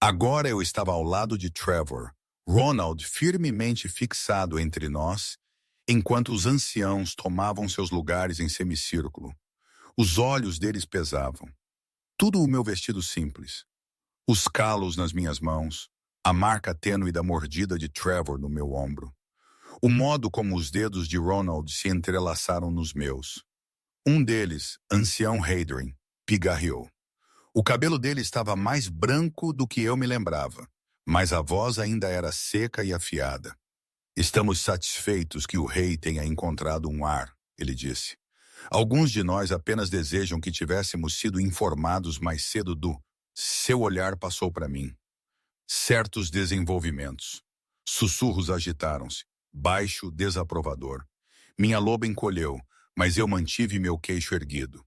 Agora eu estava ao lado de Trevor, Ronald firmemente fixado entre nós, enquanto os anciãos tomavam seus lugares em semicírculo. Os olhos deles pesavam. Tudo o meu vestido simples. Os calos nas minhas mãos, a marca tênue da mordida de Trevor no meu ombro. O modo como os dedos de Ronald se entrelaçaram nos meus. Um deles, ancião Hadrian, pigarreou. O cabelo dele estava mais branco do que eu me lembrava, mas a voz ainda era seca e afiada. Estamos satisfeitos que o rei tenha encontrado um ar, ele disse. Alguns de nós apenas desejam que tivéssemos sido informados mais cedo do... Seu olhar passou para mim. Certos desenvolvimentos. Sussurros agitaram-se, baixo, desaprovador. Minha loba encolheu, mas eu mantive meu queixo erguido.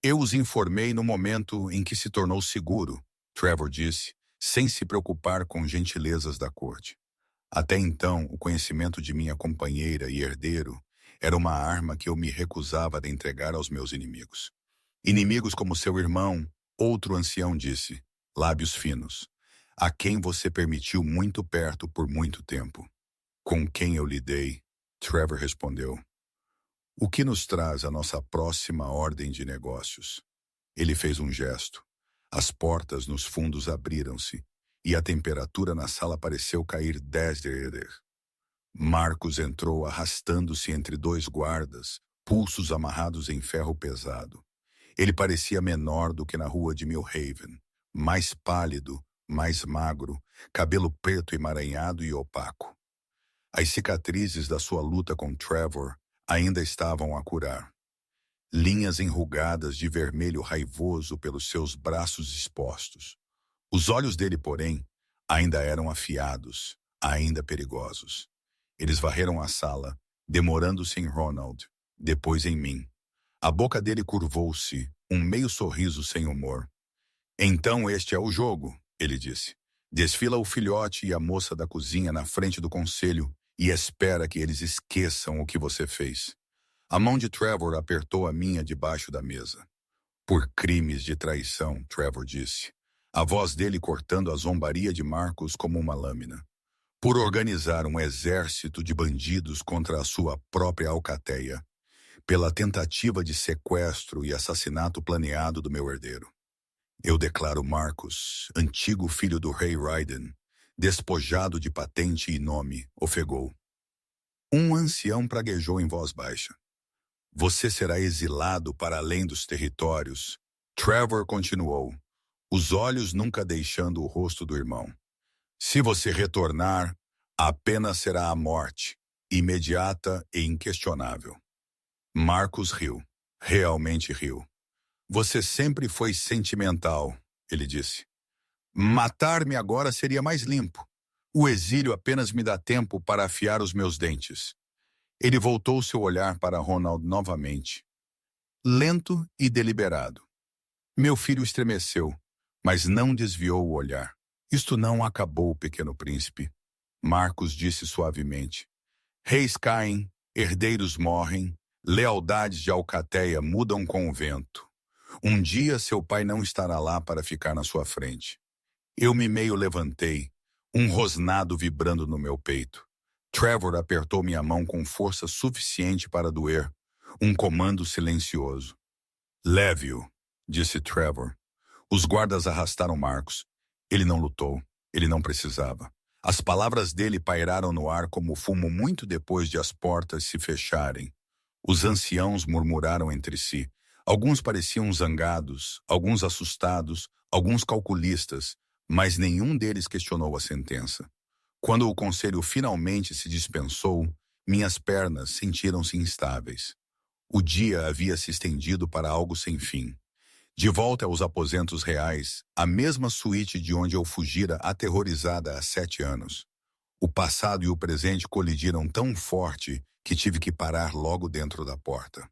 Eu os informei no momento em que se tornou seguro, Trevor disse, sem se preocupar com gentilezas da corte. Até então, o conhecimento de minha companheira e herdeiro era uma arma que eu me recusava a entregar aos meus inimigos. Inimigos como seu irmão, outro ancião disse, lábios finos, a quem você permitiu muito perto por muito tempo. Com quem eu lidei, Trevor respondeu. O que nos traz a nossa próxima ordem de negócios? Ele fez um gesto. As portas nos fundos abriram-se e a temperatura na sala pareceu cair 10 graus. Marcos entrou arrastando-se entre dois guardas, pulsos amarrados em ferro pesado. Ele parecia menor do que na rua de Millhaven, mais pálido, mais magro, cabelo preto emaranhado e opaco. As cicatrizes da sua luta com Trevor ainda estavam a curar. Linhas enrugadas de vermelho raivoso pelos seus braços expostos. Os olhos dele, porém, ainda eram afiados, ainda perigosos. Eles varreram a sala, demorando-se em Ronald, depois em mim. A boca dele curvou-se, um meio sorriso sem humor. Então este é o jogo, ele disse. Desfila o filhote e a moça da cozinha na frente do conselho e espera que eles esqueçam o que você fez. A mão de Trevor apertou a minha debaixo da mesa. Por crimes de traição, Trevor disse. A voz dele cortando a zombaria de Marcos como uma lâmina. Por organizar um exército de bandidos contra a sua própria alcateia. Pela tentativa de sequestro e assassinato planeado do meu herdeiro. Eu declaro Marcos, antigo filho do rei Raiden, despojado de patente e nome, ofegou. Um ancião praguejou em voz baixa. Você será exilado para além dos territórios. Trevor continuou, os olhos nunca deixando o rosto do irmão. Se você retornar, a pena será a morte, imediata e inquestionável. Marcos riu. Realmente riu. Você sempre foi sentimental, ele disse. Matar-me agora seria mais limpo. O exílio apenas me dá tempo para afiar os meus dentes. Ele voltou seu olhar para Ronald novamente. Lento e deliberado. Meu filho estremeceu, mas não desviou o olhar. Isto não acabou, pequeno príncipe. Marcos disse suavemente. Reis caem, herdeiros morrem, lealdades de alcateia mudam com o vento. Um dia seu pai não estará lá para ficar na sua frente. Eu me meio levantei, um rosnado vibrando no meu peito. Trevor apertou minha mão com força suficiente para doer. Um comando silencioso. Leve-o, disse Trevor. Os guardas arrastaram Marcos. Ele não lutou. Ele não precisava. As palavras dele pairaram no ar como fumo muito depois de as portas se fecharem. Os anciãos murmuraram entre si. Alguns pareciam zangados, alguns assustados, alguns calculistas, mas nenhum deles questionou a sentença. Quando o conselho finalmente se dispensou, minhas pernas sentiram-se instáveis. O dia havia se estendido para algo sem fim. De volta aos aposentos reais, a mesma suíte de onde eu fugira aterrorizada há 7 anos. O passado e o presente colidiram tão forte que tive que parar logo dentro da porta.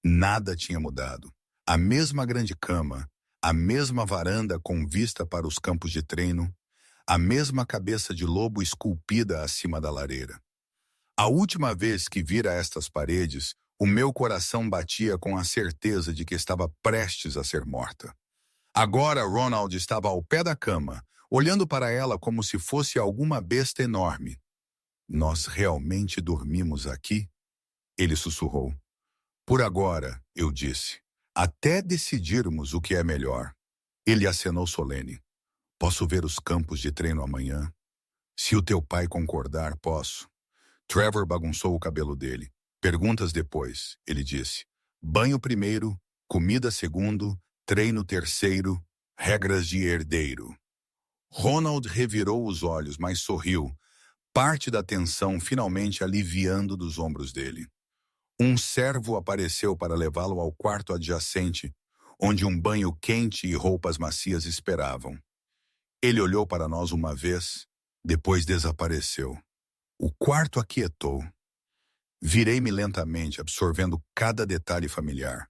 Nada tinha mudado. A mesma grande cama, a mesma varanda com vista para os campos de treino, a mesma cabeça de lobo esculpida acima da lareira. A última vez que vira estas paredes, o meu coração batia com a certeza de que estava prestes a ser morta. Agora Ronald estava ao pé da cama, olhando para ela como se fosse alguma besta enorme. Nós realmente dormimos aqui? Ele sussurrou. Por agora, eu disse, até decidirmos o que é melhor. Ele acenou solene. Posso ver os campos de treino amanhã? Se o teu pai concordar, posso. Trevor bagunçou o cabelo dele. Perguntas depois, ele disse. Banho primeiro, comida segundo, treino terceiro, regras de herdeiro. Ronald revirou os olhos, mas sorriu, parte da tensão finalmente aliviando dos ombros dele. Um servo apareceu para levá-lo ao quarto adjacente, onde um banho quente e roupas macias esperavam. Ele olhou para nós uma vez, depois desapareceu. O quarto aquietou. Virei-me lentamente, absorvendo cada detalhe familiar.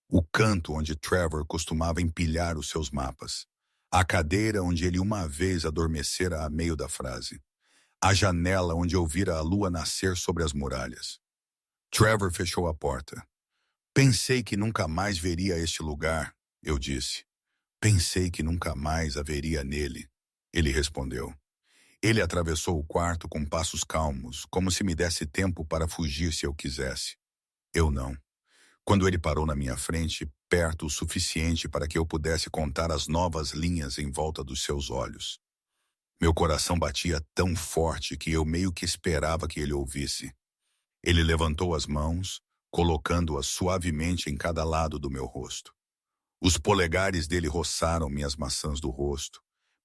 O canto onde Trevor costumava empilhar os seus mapas. A cadeira onde ele uma vez adormecera a meio da frase. A janela onde eu vira a lua nascer sobre as muralhas. Trevor fechou a porta. Pensei que nunca mais veria este lugar, eu disse. Pensei que nunca mais haveria nele, ele respondeu. Ele atravessou o quarto com passos calmos, como se me desse tempo para fugir se eu quisesse. Eu não. Quando ele parou na minha frente, perto o suficiente para que eu pudesse contar as novas linhas em volta dos seus olhos. Meu coração batia tão forte que eu meio que esperava que ele ouvisse. Ele levantou as mãos, colocando-as suavemente em cada lado do meu rosto. Os polegares dele roçaram minhas maçãs do rosto,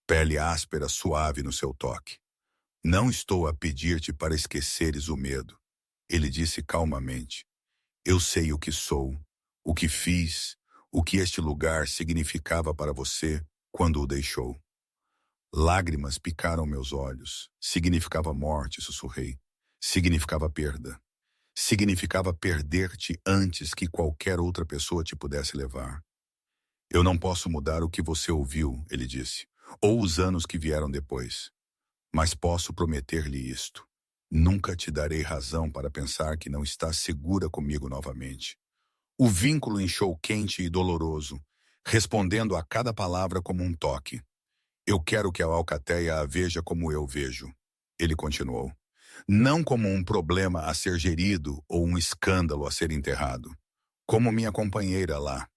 pele áspera suave no seu toque. Não estou a pedir-te para esqueceres o medo, ele disse calmamente. Eu sei o que sou, o que fiz, o que este lugar significava para você quando o deixou. Lágrimas picaram meus olhos. Significava morte, sussurrei. Significava perda. Significava perder-te antes que qualquer outra pessoa te pudesse levar. Eu não posso mudar o que você ouviu, ele disse, ou os anos que vieram depois. Mas posso prometer-lhe isto. Nunca te darei razão para pensar que não estás segura comigo novamente. O vínculo inchou quente e doloroso, respondendo a cada palavra como um toque. Eu quero que a alcateia a veja como eu vejo, ele continuou. Não como um problema a ser gerido ou um escândalo a ser enterrado. Como minha companheira lá,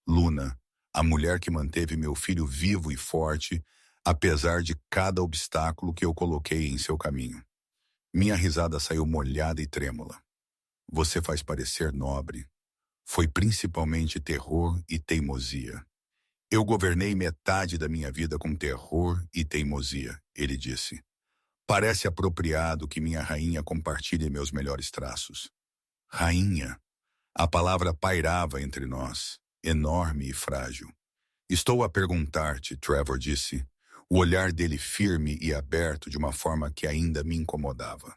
Luna, a mulher que manteve meu filho vivo e forte, apesar de cada obstáculo que eu coloquei em seu caminho. Minha risada saiu molhada e trêmula. Você faz parecer nobre. Foi principalmente terror e teimosia. Eu governei metade da minha vida com terror e teimosia, ele disse. Parece apropriado que minha rainha compartilhe meus melhores traços. Rainha. A palavra pairava entre nós, enorme e frágil. Estou a perguntar-te, Trevor disse, o olhar dele firme e aberto de uma forma que ainda me incomodava.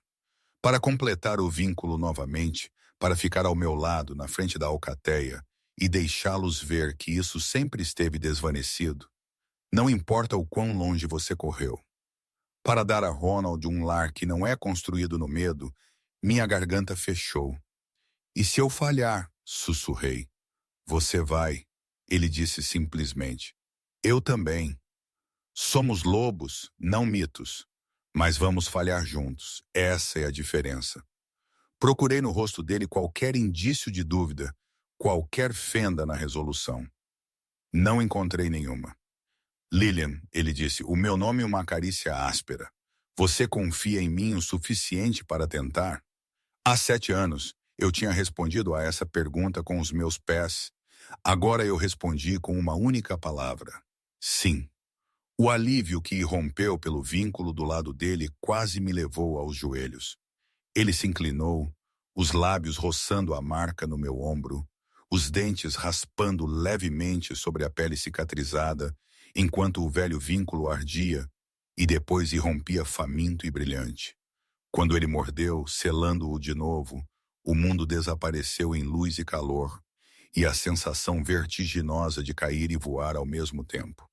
Para completar o vínculo novamente, para ficar ao meu lado, na frente da alcateia, e deixá-los ver que isso sempre esteve desvanecido, não importa o quão longe você correu. Para dar a Ronald um lar que não é construído no medo, minha garganta fechou. E se eu falhar, sussurrei. Você vai, ele disse simplesmente. Eu também. Somos lobos, não mitos. Mas vamos falhar juntos. Essa é a diferença. Procurei no rosto dele qualquer indício de dúvida, qualquer fenda na resolução. Não encontrei nenhuma. Lillian, ele disse, o meu nome é uma carícia áspera. Você confia em mim o suficiente para tentar? Há 7 anos, eu tinha respondido a essa pergunta com os meus pés. Agora eu respondi com uma única palavra. Sim. O alívio que irrompeu pelo vínculo do lado dele quase me levou aos joelhos. Ele se inclinou, os lábios roçando a marca no meu ombro, os dentes raspando levemente sobre a pele cicatrizada, enquanto o velho vínculo ardia e depois irrompia faminto e brilhante. Quando ele mordeu, selando-o de novo, o mundo desapareceu em luz e calor, e a sensação vertiginosa de cair e voar ao mesmo tempo.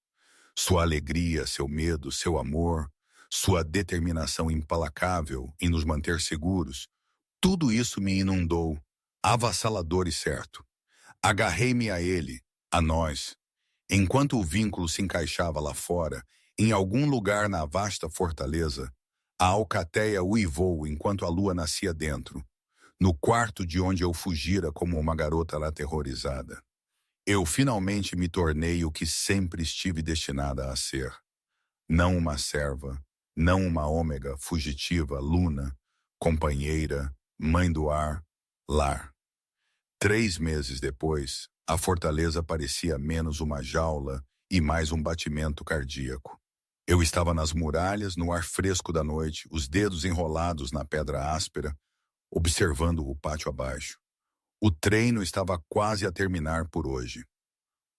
Sua alegria, seu medo, seu amor, sua determinação implacável em nos manter seguros, tudo isso me inundou, avassalador e certo. Agarrei-me a ele, a nós. Enquanto o vínculo se encaixava lá fora, em algum lugar na vasta fortaleza, a alcateia uivou enquanto a lua nascia dentro, no quarto de onde eu fugira como uma garota aterrorizada. Eu finalmente me tornei o que sempre estive destinada a ser. Não uma serva, não uma ômega fugitiva, luna, companheira, mãe do ar, lar. 3 meses depois, a fortaleza parecia menos uma jaula e mais um batimento cardíaco. Eu estava nas muralhas, no ar fresco da noite, os dedos enrolados na pedra áspera, observando o pátio abaixo. O treino estava quase a terminar por hoje.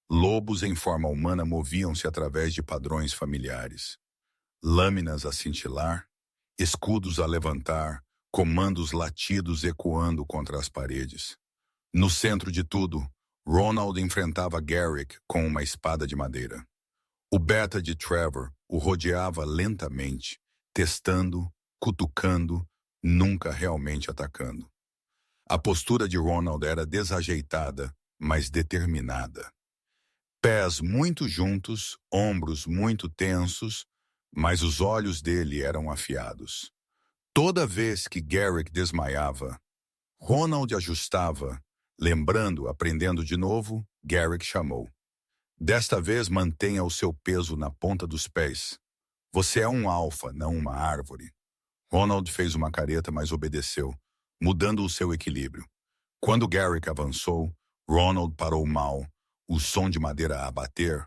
Lobos em forma humana moviam-se através de padrões familiares. Lâminas a cintilar, escudos a levantar, comandos latidos ecoando contra as paredes. No centro de tudo, Ronald enfrentava Garrick com uma espada de madeira. O beta de Trevor o rodeava lentamente, testando, cutucando, nunca realmente atacando. A postura de Ronald era desajeitada, mas determinada. Pés muito juntos, ombros muito tensos, mas os olhos dele eram afiados. Toda vez que Garrick desmaiava, Ronald ajustava, lembrando, aprendendo de novo, Garrick chamou. Desta vez mantenha o seu peso na ponta dos pés. Você é um alfa, não uma árvore. Ronald fez uma careta, mas obedeceu, mudando o seu equilíbrio. Quando Garrick avançou, Ronald parou mal, o som de madeira a bater,